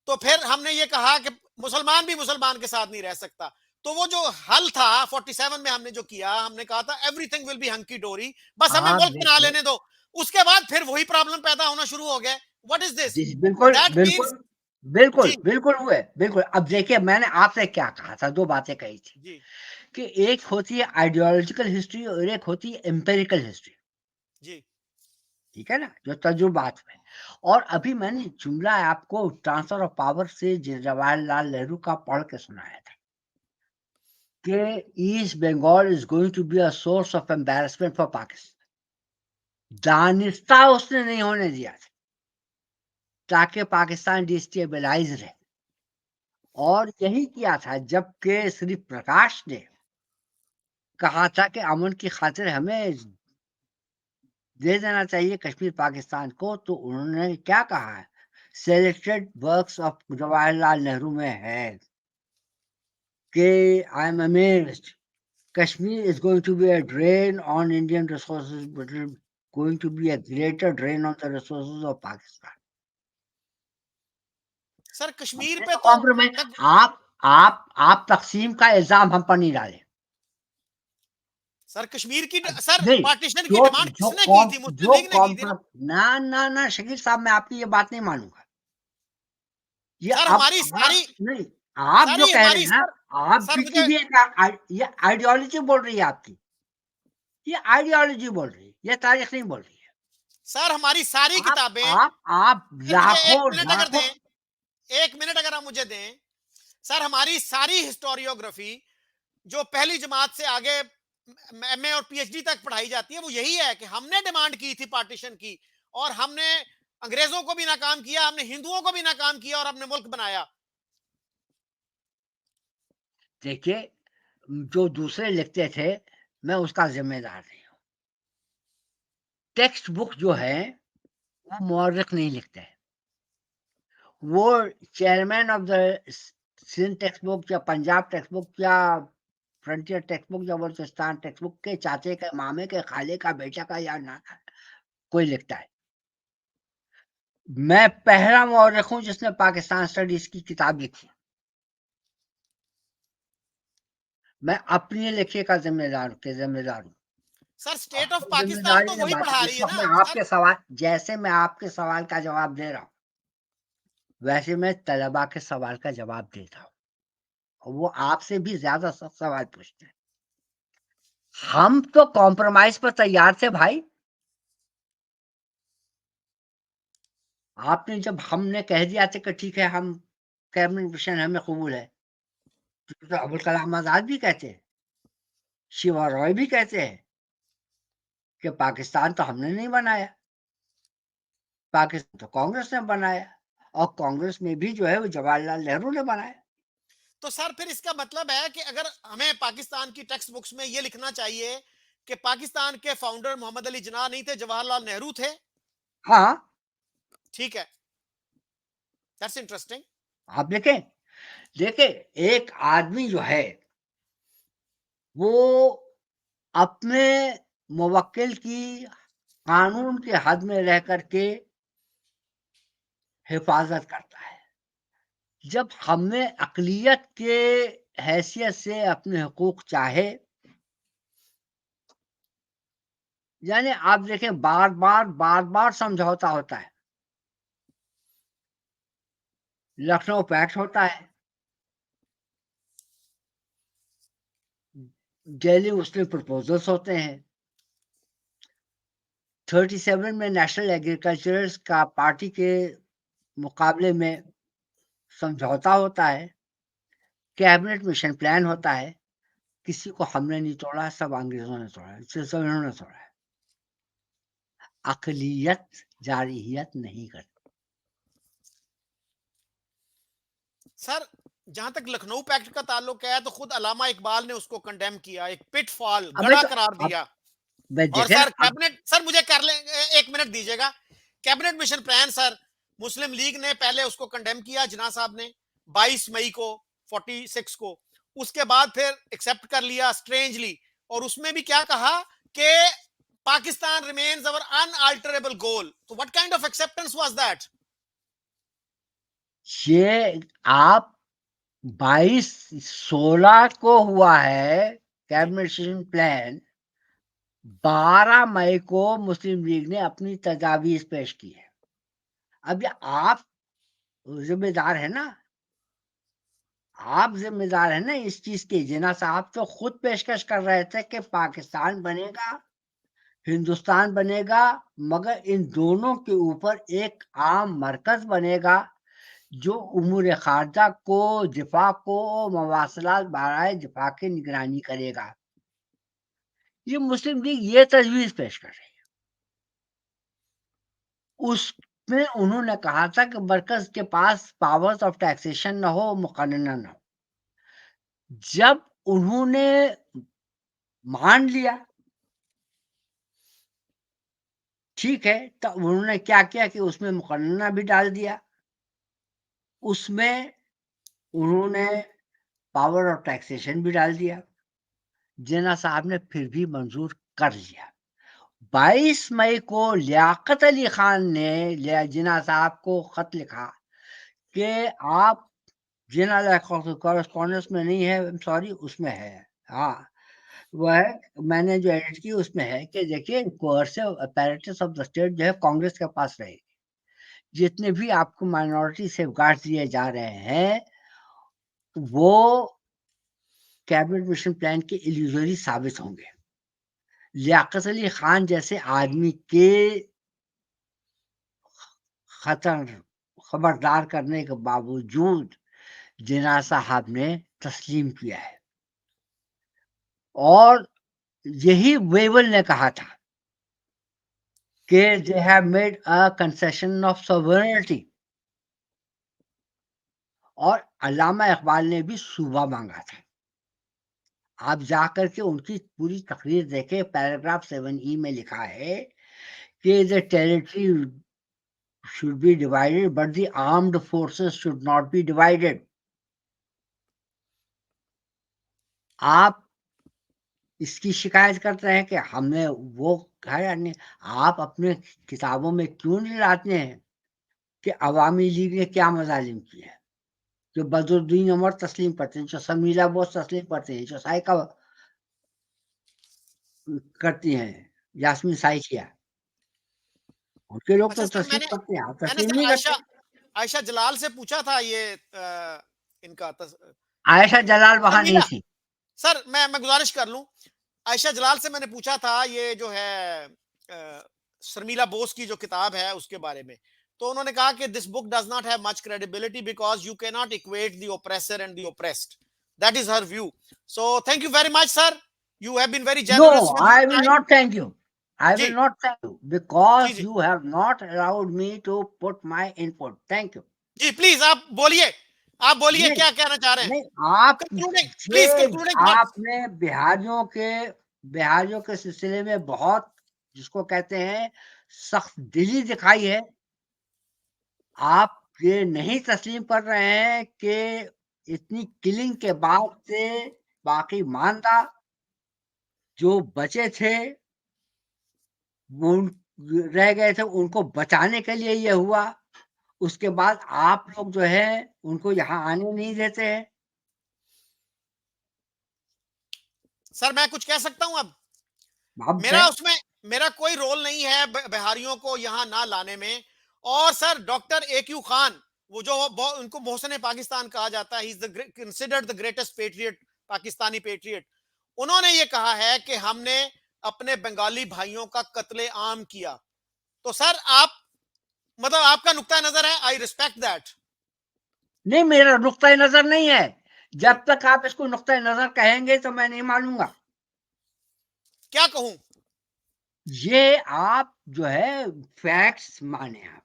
S1: تو پھر ہم نے یہ کہا کہ مسلمان بھی مسلمان کے ساتھ نہیں رہ سکتا. تو وہ جو حل تھا 47 میں ہم نے جو کیا، ہم نے کہا تھا ایوری تھنگ ول بی ہنکی ڈوری، بس ہمیں ملک بنا لینے دو. اس کے بعد پھر وہی پرابلم پیدا ہونا شروع ہو گئے. واٹ از دس؟
S2: بالکل بالکل بالکل بالکل ہوئے بالکل. اب دیکھیے میں نے آپ سے کیا کہا تھا، 2 باتیں کہی تھی کہ ایک ہوتی ہے آئیڈیالوجیکل ہسٹری اور ایک ہوتی ہے امپیریکل ہسٹری. جی ٹھیک ہے نا، جو تجربات میں. اور ابھی میں نے جملہ آپ کو ٹرانسفر آف پاور سے جواہر لال نہرو کا پڑھ کے سنایا تھا کہ east Bengal is going to be a source of embarrassment for Pakistan. دانستہ اس نے نہیں ہونے دیا تھا تاکہ پاکستان ڈیسٹیبلائز رہے. اور یہی کیا تھا جب کہ سری پرکاش نے کہا تھا کہ امن کی خاطر ہمیں دے دینا چاہیے کشمیر پاکستان کو. تو انہوں نے کیا کہا ہے، selected works of Jawahar Lal Nehru میں ہے کہ I am amazed Kashmir is going to be a drain on Indian resources but going to be a greater drain on the resources of Pakistan.
S1: Sir Kashmir پہ تو
S2: آپ تقسیم کا الزام ہم پر نہیں ڈالیں.
S1: سر کشمیر کی سر پارٹیشن کی ڈیمانڈ کس نے کی تھی؟ مسلم لیگ نے کی تھی
S2: نہ شکیل صاحب میں آپ کی یہ بات نہیں مانوں گا. یہ
S1: سر ہماری ساری
S2: نہیں، آپ جو کہہ رہے ہیں آپ کی بھی یہ آئیڈیالوجی بول رہی ہے، آپ کی یہ آئیڈیالوجی بول رہی ہے، یہ تاریخ نہیں بول رہی ہے.
S1: سر ہماری ساری کتابیں
S2: آپ لاکھوں
S1: ایک منٹ اگر آپ مجھے دیں سر، ہماری ساری ہسٹوریوگرافی جو پہلی جماعت سے آگے ایم اے اور پی ایچ ڈی تک پڑھائی جاتی ہے وہ یہی ہے کہ ہم نے ڈیمانڈ کی تھی پارٹیشن کی، اور ہم نے انگریزوں کو بھی ناکام کیا، ہم نے ہندوؤں کو بھی ناکام کیا، اور ہم نے ملک بنایا.
S2: دیکھیے جو دوسرے لکھتے تھے میں اس کا ذمہ دار نہیں ہوں. ٹیکسٹ بک جو ہے وہ مورخ نہیں لکھتے ہیں، وہ chairman of the Sindh text book یا پنجاب ٹیکسٹ بک یا فرنٹیئر ٹیکسٹ بک یا بلوچستان ٹیکسٹ بک کے چاچے کے، مامے کے، خالے کا، بیٹا کا یا نانا کوئی لکھتا ہے. میں پہلا مورخ ہوں جس نے پاکستان اسٹڈیز کی کتاب لکھی. میں اپنی لکھے کا ذمہ دار ہوں.
S1: سر اسٹیٹ آف پاکستان تو وہی پڑھا رہی ہے نا.
S2: آپ کے سوال، جیسے میں آپ کے سوال کا جواب دے رہا ہوں ویسے میں طلبا کے سوال کا جواب دیتا ہوں، وہ آپ سے بھی زیادہ سوال پوچھتے ہیں. ہم تو کمپرومائز پر تیار تھے بھائی. آپ نے جب ہم نے کہہ دیا تھا کہ ٹھیک ہے ہم کیبنٹ مشن ہمیں قبول ہے، تو ابوالکلام آزاد بھی کہتے ہیں، شیوا رائے بھی کہتے ہیں کہ پاکستان تو ہم نے نہیں بنایا، پاکستان تو کانگریس نے بنایا، اور کانگریس میں بھی جو ہے وہ جواہر لال نہرو نے بنایا.
S1: تو سر پھر اس کا مطلب ہے کہ اگر ہمیں پاکستان کی ٹیکسٹ بکس میں یہ لکھنا چاہیے کہ پاکستان کے فاؤنڈر محمد علی جناح نہیں تھے، جواہر لال نہرو تھے.
S2: ہاں
S1: ٹھیک ہے، دیٹس انٹرسٹنگ.
S2: آپ دیکھیں ایک آدمی جو ہے وہ اپنے موکل کی قانون کے حد میں رہ کر کے حفاظت کرتا ہے. جب ہم نے اقلیت کے حیثیت سے اپنے حقوق چاہے، یعنی آپ دیکھیں بار بار سمجھوتا ہوتا ہے. لکھنؤ پیکٹ ہوتا ہے، دہلی مسلم پرپوزلز ہوتے ہیں، 37 میں نیشنل ایگریکلچرز کا پارٹی کے مقابلے میں سمجھوتا ہوتا ہے، کیبنٹ مشن پلان ہوتا ہے. کسی کو ہم نے نہیں توڑا، سب انگریزوں نے توڑا، سب انہوں نے توڑا. اقلیت جارحیت نہیں کرتی.
S1: سر جہاں تک لکھنؤ پیکٹ کا تعلق ہے تو خود علامہ اقبال نے اس کو کنڈیم کیا، ایک پٹ فال گڑا قرار دیا. اور سر کیبنٹ، سر مجھے کر لیں ایک منٹ دیجیے گا. کیبنٹ مشن پلان سر مسلم لیگ نے پہلے اس کو کنڈیم کیا جناح صاحب نے 22 مئی کو 46 کو، اس کے بعد پھر ایکسپٹ کر لیا اسٹرینجلی، اور اس میں بھی کیا کہا کہ پاکستان ریمینز اور انالٹریبل گول. تو what kind of acceptance was that؟
S2: یہ آپ 22/16 کو ہوا ہے کیبنٹ مشن پلان، 12 مئی کو مسلم لیگ نے اپنی تجاویز پیش کی ہے. اب یہ آپ ذمہ دار ہیں نا، آپ ذمہ دار ہیں نا اس چیز کے. جناح صاحب تو خود پیشکش کر رہے تھے کہ پاکستان بنے گا، ہندوستان بنے گا، مگر ان دونوں کے اوپر ایک عام مرکز بنے گا جو امور خارجہ کو، دفاع کو، مواصلات برائے دفاع کی نگرانی کرے گا. یہ مسلم لیگ یہ تجویز پیش کر رہی ہے. اس میں انہوں نے کہا تھا کہ مرکز کے پاس پاورز آف ٹیکسیشن نہ ہو، مقننہ نہ ہو. جب انہوں نے مان لیا ٹھیک ہے، تو انہوں نے کیا کیا کہ اس میں مقننہ بھی ڈال دیا، اس میں انہوں نے پاور آف ٹیکسیشن بھی ڈال دیا. جناح صاحب نے پھر بھی منظور کر لیا. 22 مئی کو لیاقت علی خان نے جناح صاحب کو خط لکھا کہ آپ جناح کورسپونڈنس میں نہیں ہے، سوری اس میں ہے، ہاں وہ ہے، میں نے جو ایڈٹ کی اس میں ہے کہ دیکھیے کوئرسو اپیریٹس آف دا اسٹیٹ جو ہے کانگریس کے پاس رہے گی. جتنے بھی آپ کو مائنورٹی سیف گارڈ دیے جا رہے ہیں وہ کیبنٹ مشن پلان کے ایلیوزری ثابت ہوں گے. لیاقت علی خان جیسے آدمی کے خبردار کرنے کے باوجود جناح صاحب نے تسلیم کیا ہے. اور یہی ویول نے کہا تھا کہ they have made a concession of sovereignty. اور علامہ اقبال نے بھی صوبہ مانگا تھا. آپ جا کر کے ان کی پوری تقریر دیکھیں. پیراگراف 7E میں لکھا ہے کہ the territory should be divided but the armed forces should not be divided. آپ اس کی شکایت کرتے ہیں کہ ہم نے وہ کہا نہیں. آپ اپنے کتابوں میں کیوں نہیں لاتے ہیں کہ عوامی لیگ نے کیا مظالم کیے ہیں؟ جو بدرالدین عمر تسلیم کرتے ہیں, جو سمیلا بوس تسلیم کرتے ہیں, جو سائیکا کرتی ہیں, یاسمین سائیکیا, ان کے لوگ تو
S1: اچھا سر,
S2: تسلیم کرتے ہیں, آپ
S1: میں نے
S2: تسلیم
S1: سر
S2: نہیں کرتے.
S1: عائشہ جلال سے پوچھا تھا یہ ان کا
S2: عائشہ جلال وہاں نہیں تھی.
S1: سر میں گزارش کر لوں, عائشہ جلال سے میں نے پوچھا تھا یہ جو ہے شرمیلا بوس کی جو کتاب ہے اس کے بارے میں, تو انہوں نے کہا کہ this book does not have much credibility because you کی not equate the oppressor and the oppressed. That is her view. So thank you very much sir, you have been very generous.
S2: No, I will not thank you. I will
S1: جی
S2: not thank you because
S1: جی
S2: you have not allowed me to put my input. Thank you.
S1: جی please آپ بولیے, آپ بولیے
S2: نہیں
S1: کیا کہنا چاہ رہے ہیں.
S2: نہیں, آپ
S1: پلیز کنکلوڈنگ
S2: آپ نے بہاریوں کے سلسلے میں بہت, جس کو کہتے ہیں سخت دلی دکھائی ہے. آپ یہ نہیں تسلیم کر رہے ہیں کہ اتنی کلنگ کے بعد سے باقی ماندہ جو بچے تھے وہ رہ گئے تھے, ان کو بچانے کے لیے یہ ہوا. اس کے بعد آپ لوگ جو ہے ان کو یہاں آنے نہیں دیتے ہیں.
S1: سر میں کچھ کہہ سکتا ہوں اب؟ میرا کوئی رول نہیں ہے بہاریوں کو یہاں نہ لانے میں. اور سر ڈاکٹر اے کیو خان, وہ جو ان کو محسن پاکستان کہا جاتا ہے, considered the greatest patriot, Pakistani patriot, انہوں نے یہ کہا ہے کہ ہم نے اپنے بنگالی بھائیوں کا قتل عام کیا. تو سر آپ مطلب آپ کا نقطہ نظر ہے, آئی ریسپیکٹ دیٹ.
S2: نہیں, میرا نقطۂ نظر نہیں ہے. جب تک آپ اس کو نقطۂ نظر کہیں گے تو میں نہیں مانوں گا.
S1: کیا کہوں؟
S2: یہ آپ جو ہے فیکٹس مانے, آپ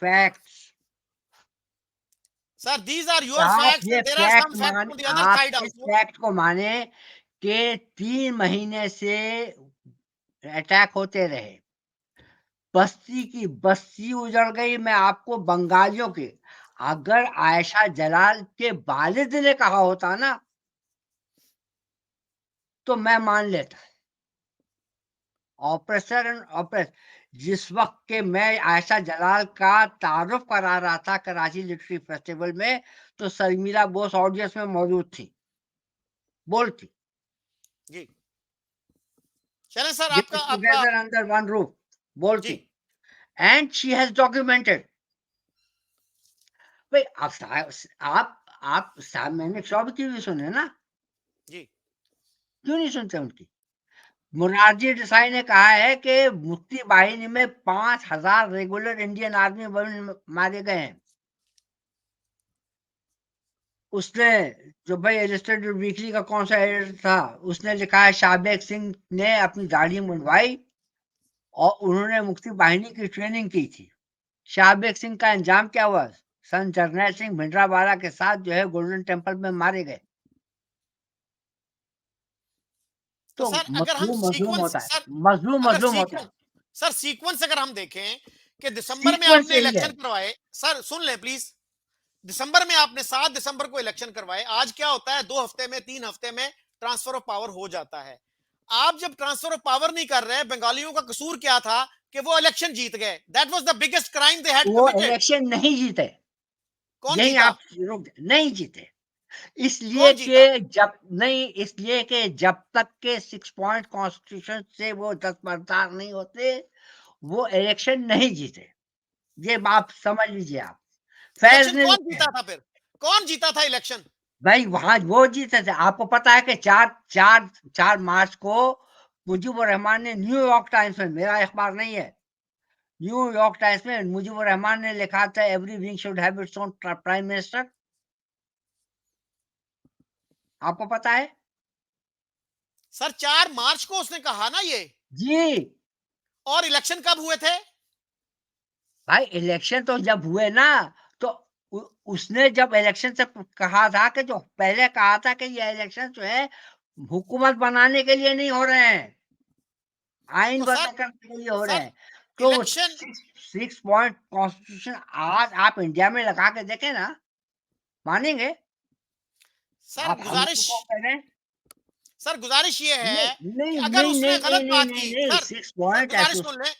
S2: facts.
S1: Sir these are your
S2: آپ
S1: فیکٹس,
S2: یہ
S1: there are
S2: fact
S1: some facts
S2: مان,
S1: on the other
S2: آپ
S1: side
S2: اس
S1: also.
S2: فیکٹ کو مانے کہ 3 مہینے سے اٹیک ہوتے رہے, بستی کی بستی اجڑ گئی. میں آپ کو بنگالیوں کے, اگر عائشہ جلال کے والد نے کہا ہوتا نا تو میں مان لیتا. آپریسر اینڈ آپریس, جس وقت کہ میں عائشہ جلال کا تعارف کرا رہا تھا کراچی لٹریری فیسٹیول میں, تو شرمیلا بوس آڈینس میں موجود تھی, بولتی.
S1: جی چلیں سر, آپ کا
S2: under one roof بولتی.
S1: جی
S2: And she has documented. بھائی آپ میں نے شعب کی بھی سنے نا,
S1: جی
S2: کیوں نہیں سنتے ان کی؟ مرارجی دیسائی نے کہا ہے کہ مفتی باہنی میں 5000 ریگولر انڈین آرمی مارے گئے ہیں. اس نے جو بھائی ایلسٹریٹڈ ویکلی کا کون سا ایڈیٹر تھا, اس نے لکھا ہے شابیگ سنگھ نے اپنی داڑھی منڈوائی اور انہوں نے مفتی باہنی کی ٹریننگ کی تھی. شابیگ سنگھ کا انجام کیا ہوا؟ سن جرنیل سنگھ بھنڈرا والا کے ساتھ جو ہے گولڈن ٹیمپل میں مارے گئے.
S1: تو سر اگر ہم
S2: مظلوم
S1: سیکوینس,
S2: ہوتا ہے,
S1: سر
S2: مظلوم
S1: اگر
S2: ہوتا ہے.
S1: سر سیکوینس اگر ہم دیکھیں کہ دسمبر میں آپ
S2: سیکوینس
S1: نے
S2: یہی ہے.
S1: الیکشن کروائے, سر سن لیں پلیز, دسمبر میں آپ نے 7 دسمبر کو الیکشن کروائے. آج کیا ہوتا ہے 2 ہفتے میں 3 ہفتے میں ٹرانسفر آف پاور ہو جاتا ہے. آپ جب ٹرانسفر آف پاور نہیں کر رہے, بنگالیوں کا قصور کیا تھا کہ وہ الیکشن جیت گئے. That was the biggest crime they had
S2: وہ
S1: کمیٹڈ.
S2: الیکشن نہیں جیتے.
S1: کون
S2: یہی
S1: جیتا؟
S2: آپ نہیں جیتے, اس لیے
S1: کون
S2: کہ
S1: جیتا؟
S2: جب تک کہ 6 پوائنٹ کانسٹیٹیوشن سے وہ دستبردار نہیں ہوتے وہ الیکشن نہیں جیتے. یہ بات سمجھ لیجیے آپ. فیض
S1: الیکشن
S2: نے
S1: کون جیتا تھا؟ پھر کون جیتا تھا الیکشن؟
S2: بھائی وہاں وہ جیتے تھے. آپ کو پتا ہے کہ 4 مارچ کو مجیب الرحمان نے نیو یارک ٹائمز میں, میرا اخبار نہیں ہے, نیو یارک ٹائمس میں مجیب الرحمان نے لکھا تھا every wing should have its own prime minister. آپ کو پتا ہے
S1: سر 4 مارچ کو اس نے کہا نا یہ.
S2: جی.
S1: اور الیکشن کب ہوئے تھے؟
S2: بھائی الیکشن تو جب ہوئے نا تو اس نے جب الیکشن سے کہا تھا کہ جو پہلے کہا تھا کہ یہ الیکشن جو ہے حکومت بنانے کے لیے نہیں ہو رہے ہیں, آئین
S1: تو
S2: وضع
S1: سر
S2: کرنے کے لیے ہو رہے
S1: سر
S2: ہیں. تو
S1: الیکشن
S2: 6 پوائنٹ کانسٹیٹیوشن آج آپ انڈیا میں لگا کے دیکھیں نا, مانیں گے
S1: سر
S2: آپ؟ ہم
S1: گزارش
S2: کیا کہہ رہے ہیں؟
S1: سر گزارش یہ ہے
S2: نہیں
S1: کہ
S2: نہیں
S1: اگر
S2: نہیں
S1: اس نے
S2: نہیں
S1: غلط
S2: نہیں
S1: بات
S2: نہیں
S1: کی
S2: نہیں
S1: سر
S2: 6
S1: سر
S2: پوائنٹ
S1: گزارش سن لیں,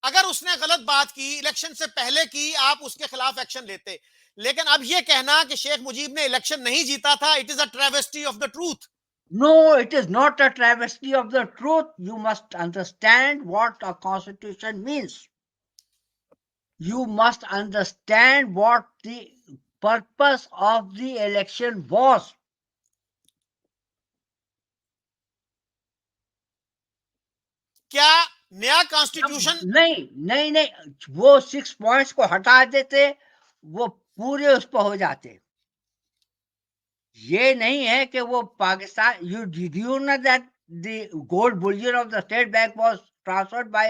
S1: اگر اس نے غلط بات کی الیکشن سے پہلے کی, آپ اس کے خلاف ایکشن لیتے. لیکن اب یہ کہنا کہ شیخ مجیب نے الیکشن نہیں جیتا تھا, it is a travesty of the truth.
S2: No, it is not a travesty of the truth. You must understand what a constitution means. You must understand what the purpose of the election was.
S1: کیا نیا constitution
S2: نہیں وہ 6 points کو ہٹا دیتے, وہ پورے اس پہ ہو جاتے. یہ نہیں ہے کہ وہ Pakistan, you know that the gold bullion of the state bank was transferred by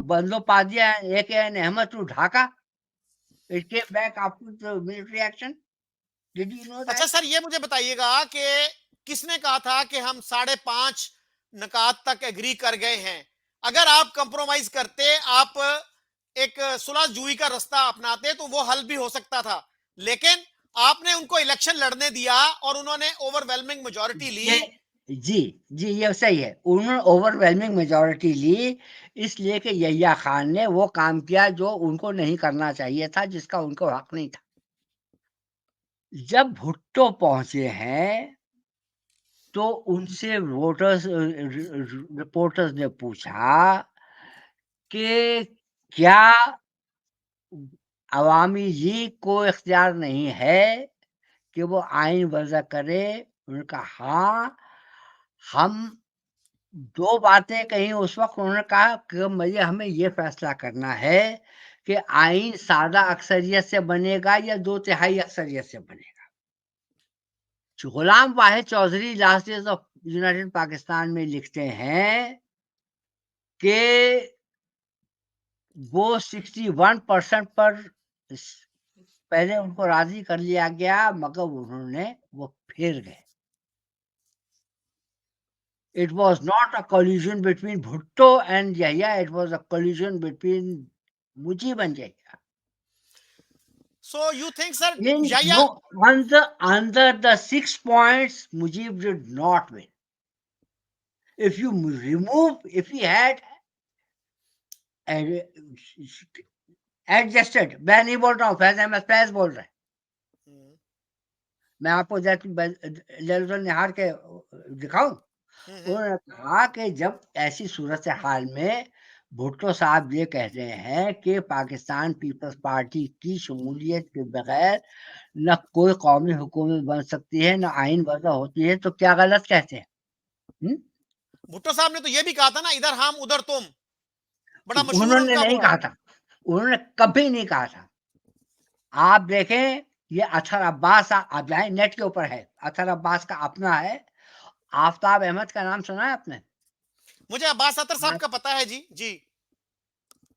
S2: Bandyopadhyay and A.K.N. Ahmed to Dhaka. It came back after the military action. Did you know
S1: اچھا
S2: that?
S1: سر یہ مجھے بتائیے گا کہ کس نے کہا تھا کہ ہم 5.5 نکات تک ایگری کر گئے ہیں؟ اگر آپ کمپرومائز کرتے, آپ ایک صلح جوئی کا رستہ اپناتے تو وہ حل بھی ہو سکتا تھا. لیکن آپ نے ان کو الیکشن لڑنے دیا اور انہوں نے اوور ویلمنگ میجورٹی لی.
S2: جی یہ صحیح ہے, انہوں نے اوور ویلمنگ میجورٹی لی اس لیے کہ یحییٰ خان نے وہ کام کیا جو ان کو نہیں کرنا چاہیے تھا, جس کا ان کو حق نہیں تھا. جب بھٹو پہنچے ہیں تو ان سے ووٹرز رپورٹرز نے پوچھا کہ کیا عوامی لیگ کو اختیار نہیں ہے کہ وہ آئین وضع کرے؟ انہوں نے کہا ہاں. ہم 2 باتیں کہیں اس وقت, انہوں نے کہا کہ ہمیں یہ فیصلہ کرنا ہے کہ آئین سادہ اکثریت سے بنے گا یا 2/3 اکثریت سے بنے گا. Ghulam Wahid Chaudhry last days of united Pakistan میں لکھتے ہیں کہ وہ 61% پر پہلے ان کو راضی کر لیا گیا, مگر انہوں نے وہ پھر گئے. It was not a collision between Bhutto and Yahya, it was a collision between Mujib and Yahya.
S1: So you think sir
S2: Under the 6 points, Mujib did not win. If you remove, if he had adjusted, میں نہیں بول رہا ہوں, فیض احمد فیض بول رہے ہیں, میں آپ کو لیل النہار کے دکھاؤں. انہوں نے کہا کہ جب ایسی صورتحال میں بھٹو صاحب یہ کہتے ہیں کہ پاکستان پیپلز پارٹی کی شمولیت کے بغیر نہ کوئی قومی حکومت بن سکتی ہے, نہ آئین وضع ہوتی ہے, تو کیا غلط کہتے ہیں؟
S1: بھٹو صاحب نے تو یہ بھی کہا تھا نا, ادھر ہم ادھر تم, بڑا مشہور
S2: انہوں
S1: ان
S2: نے
S1: کا
S2: نہیں
S1: وہ
S2: کہا تھا, انہوں نے کبھی نہیں کہا تھا. آپ دیکھیں یہ اطہر عباس, آپ جائیں نیٹ کے اوپر ہے, اطہر عباس کا اپنا ہے. آفتاب احمد کا نام سنا ہے آپ نے؟
S1: مجھے عباس اطہر صاحب کا پتا ہے. جی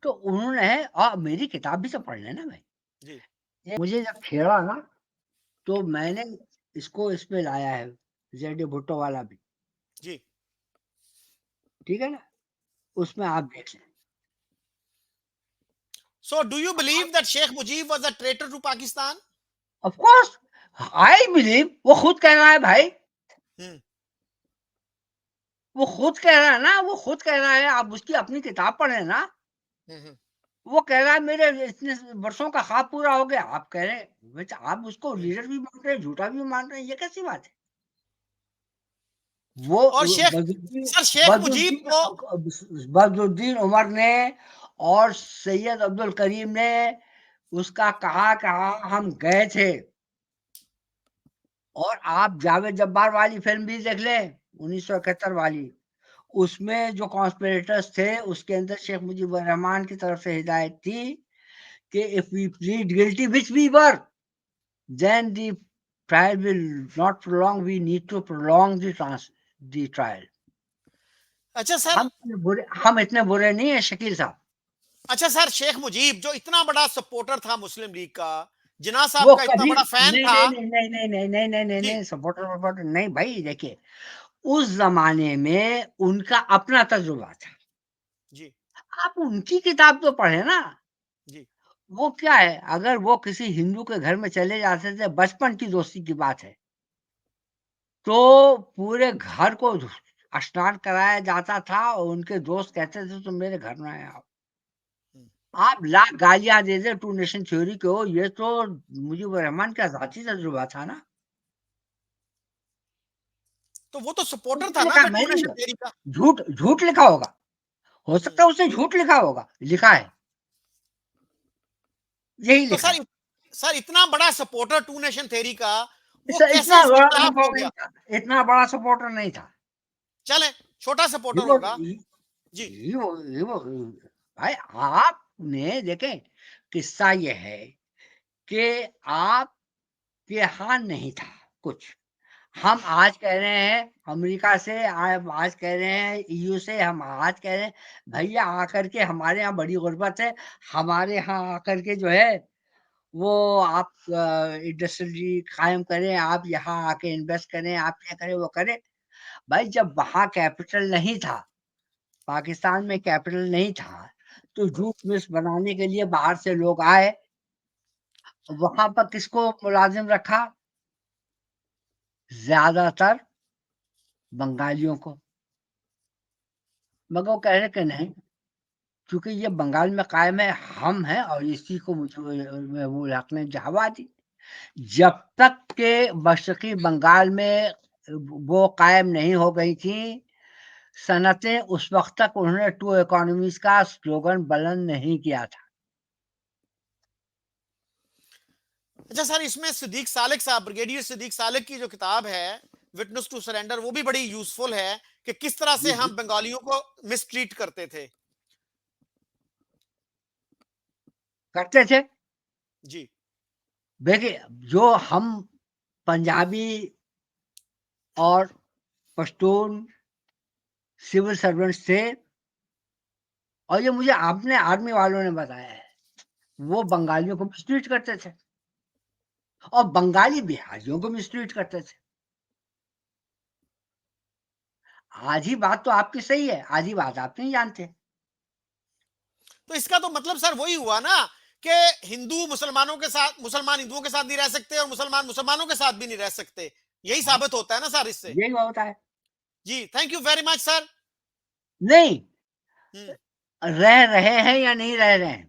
S2: تو انہوں نے, اور میری کتاب بھی تو پڑھ لینا بھائی.
S1: جی
S2: مجھے جب چھیڑا نا تو میں نے اس کو اس پہ لایا ہے, زیڈ بھٹو والا بھی,
S1: جی
S2: ٹھیک ہے نا, اس میں آپ دیکھ لیں.
S1: So do you believe that Sheikh Mujib was a traitor to Pakistan?
S2: Of course, I believe. وہ خود کہہ رہا ہے بھائی, وہ خود کہہ رہا ہے نا, وہ خود کہہ رہا ہے. آپ اس کی اپنی کتاب پڑھیں نا, وہ کہہ رہا ہے میرے اتنے برسوں کا خواب پورا ہو گیا. آپ کہہ رہے ہیں آپ اس کو لیڈر بھی مان رہے ہیں, جھوٹا بھی مان رہے ہیں, یہ کیسی بات ہے؟ وہ
S1: اور شیخ مجیب کو
S2: بدر الدین عمر نے اور سید عبد الکریم نے اس کا کہا ہم گئے تھے. اور آپ جاوید جبار والی فلم بھی دیکھ لیں, 1971 والی, اس میں جو کانسپریٹرز تھے اس کے اندر شیخ مجیب الرحمان کی طرف سے ہدایت تھی کہ if we plead guilty, which we were, then the trial will not prolong, we need to prolong the trial.
S1: اچھا سر،
S2: ہم اتنے برے نہیں ہیں شکیل صاحب.
S1: اچھا سر، شیخ مجیب جو اتنا بڑا سپورٹر تھا مسلم لیگ کا، جناح صاحب
S2: وہ
S1: کا اتنا
S2: کبھی
S1: بڑا فین تھا.
S2: نہیں سپورٹر نہیں بھائی. دیکھیے اس زمانے میں ان کا اپنا تجربہ تھا.
S1: جی
S2: آپ ان کی کتاب تو پڑھیں نا.
S1: جی
S2: وہ کیا ہے، اگر وہ کسی ہندو کے گھر میں چلے جاتے تھے، بچپن کی دوستی کی بات ہے، تو پورے گھر کو اسنان کرایا جاتا تھا اور ان کے دوست کہتے تھے تم میرے گھر میں آؤ. آپ لاکھ گالیاں دے دے ٹو نیشن تھیوری کو، یہ تو مجیب الرحمان کا ذاتی تجربہ تھا نا.
S1: تو وہ تو سپورٹر تھا نا ٹو نیشن تھیوری کا.
S2: جھوٹ لکھا ہوگا، ہو سکتا ہے اس نے جھوٹ لکھا ہوگا، لکھا ہے یہی
S1: تو
S2: لکھا ہے.
S1: سر اتنا بڑا سپورٹر ٹو نیشن تھیوری کا، وہ
S2: اتنا
S1: کیسے اس کے
S2: بڑا
S1: خلاف ہو
S2: سپورٹر
S1: گیا؟
S2: نہیں تھا، اتنا بڑا سپورٹر نہیں تھا.
S1: چلیں چھوٹا سپورٹر
S2: یہ
S1: ہوگا. جی
S2: بھائی آپ نے دیکھیں قصہ یہ ہے کہ آپ کے ہاں نہیں تھا کچھ. ہم آج کہہ رہے ہیں امریکہ سے، آج کہہ رہے ہیں EU سے، ہم آج کہہ رہے ہیں بھیا آ کر کے ہمارے یہاں بڑی غربت ہے، ہمارے یہاں آ کر کے جو ہے وہ آپ انڈسٹری قائم کریں، آپ یہاں آ کے انویسٹ کریں، آپ یہ کریں وہ کریں. بھائی جب وہاں کیپٹل نہیں تھا، پاکستان میں کیپٹل نہیں تھا، تو جھوٹ مس بنانے کے لیے باہر سے لوگ آئے. وہاں پر کس کو ملازم رکھا؟ زیادہ تر بنگالیوں کو. مگر وہ کہہ رہے کہ نہیں، چونکہ یہ بنگال میں قائم ہے، ہم ہیں اور اسی کو محبوب الحق نے جہوا دی. جب تک کہ مشرقی بنگال میں وہ قائم نہیں ہو گئی تھیں صنعتیں، اس وقت تک انہوں نے ٹو اکانومیز کا سلوگن بلند نہیں کیا تھا.
S1: اچھا سر، اس میں صدیق سالک صاحب، بریگیڈیئر صدیق سالک کی جو کتاب ہے وٹنس ٹو سرینڈر، وہ بھی بڑی یوزفل ہے کہ کس طرح سے ہم بنگالیوں کو مس ٹریٹ کرتے تھے.
S2: کرتے تھے.
S1: جی
S2: دیکھیے جو ہم پنجابی اور پشتون سول سرونٹس تھے، اور یہ مجھے اپنے آرمی والوں نے بتایا ہے، وہ بنگالیوں کو مسٹریٹ کرتے تھے اور بنگالی بہاریوں کو مسٹریٹ کرتے تھے. آدھی بات تو آپ کی صحیح ہے، آدھی بات آپ نہیں جانتے.
S1: تو اس کا تو مطلب سر وہی ہوا نا کہ ہندو مسلمانوں کے ساتھ، مسلمان ہندوؤں کے ساتھ نہیں رہ سکتے اور مسلمان مسلمانوں کے ساتھ بھی نہیں رہ سکتے. یہی ثابت ہوتا ہے نا سر اس سے.
S2: یہی ہوتا ہے.
S1: جی تھینک یو ویری مچ سر.
S2: نہیں رہ رہے ہیں یا نہیں رہ رہے ہیں،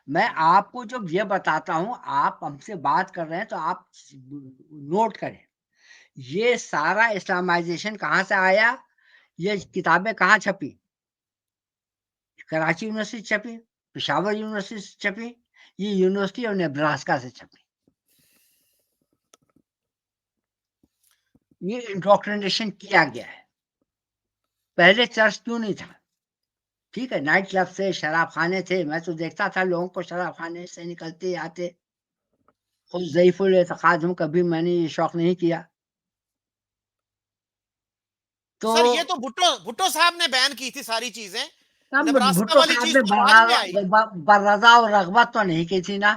S2: میں آپ کو جب یہ بتاتا ہوں، آپ ہم سے بات کر رہے ہیں تو آپ نوٹ کریں یہ سارا اسلامائزیشن کہاں سے آیا. یہ کتابیں کہاں چھپی؟ کراچی یونیورسٹی چھپی، پشاور یونیورسٹی سے چھپی، یہ یونیورسٹی اور نیبراسکا سے چھپی. یہ انڈوکٹرینیشن کیا گیا ہے. پہلے چرچ کیوں نہیں تھا؟ ٹھیک ہے، نائٹ کلب سے، شراب خانے تھے، میں تو دیکھتا تھا لوگوں کو شراب خانے سے نکلتے آتے. خود ضعیف الاعتقاد ہوں، کبھی میں نے یہ شوق نہیں کیا. تو
S1: سر یہ تو بھٹو صاحب نے بیان کی تھی ساری چیزیں. نبراسکا
S2: بھٹو
S1: والی
S2: صاحب
S1: چیز
S2: نے
S1: تو بعد میں آئی
S2: برضا اور رغبت تو نہیں کی تھی نا.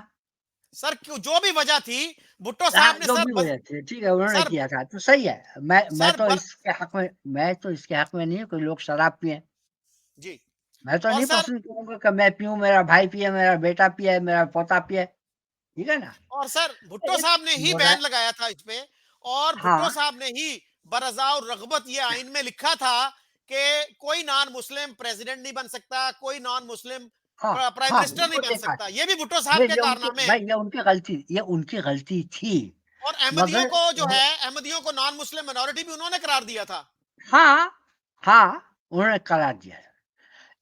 S1: سر. جو بھی وجہ تھی بھٹو صاحب نے
S2: جو
S1: سر
S2: بھی وجہ تھی ٹھیک ہے، انہوں نے
S1: سر
S2: کیا تھا تو صحیح ہے. میں
S1: سر
S2: تو اس کے حق میں نہیں ہوں کہ لوگ شراب پیئیں.
S1: جی
S2: میں تو
S1: اور
S2: نہیں
S1: سر
S2: پسند کروں گا کہ میں پیوں، میرا بھائی پیے، میرا بیٹا پیے، میرا پوتا پیے. ٹھیک ہے نا.
S1: اور سر بھٹو صاحب نے ہی بین لگایا تھا اس پہ، اور
S2: ہاں
S1: بھٹو صاحب نے ہی برضا اور رغبت یہ آئین میں لکھا تھا کہ کوئی نان مسلم پریزیڈنٹ نہیں بن سکتا، کوئی نان مسلم
S2: ہاں
S1: پرائم
S2: ہاں
S1: منسٹر نہیں
S2: بالکل
S1: بن
S2: ٹھیک بات
S1: سکتا.
S2: ہے.
S1: یہ بھی بھٹو صاحب کے کارنامے ہیں.
S2: یہ ان کی غلطی تھی.
S1: اور احمدیوں
S2: مگر
S1: کو جو ہے، احمدیوں کو نان مسلم مائنورٹی بھی انہوں نے قرار دیا تھا.
S2: ہاں انہوں نے قرار دیا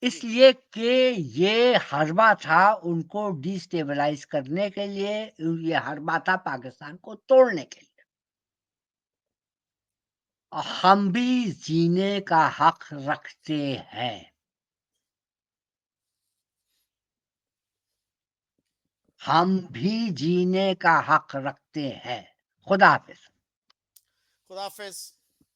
S2: اس
S1: جی
S2: لیے کہ یہ حربہ تھا ان کو ڈی اسٹیبلائز کرنے کے لیے. یہ حربہ تھا پاکستان کو توڑنے کے لیے. ہم بھی جینے کا حق رکھتے ہیں. ہم بھی جینے کا حق رکھتے ہیں. خدا حافظ.
S1: خدا حافظ.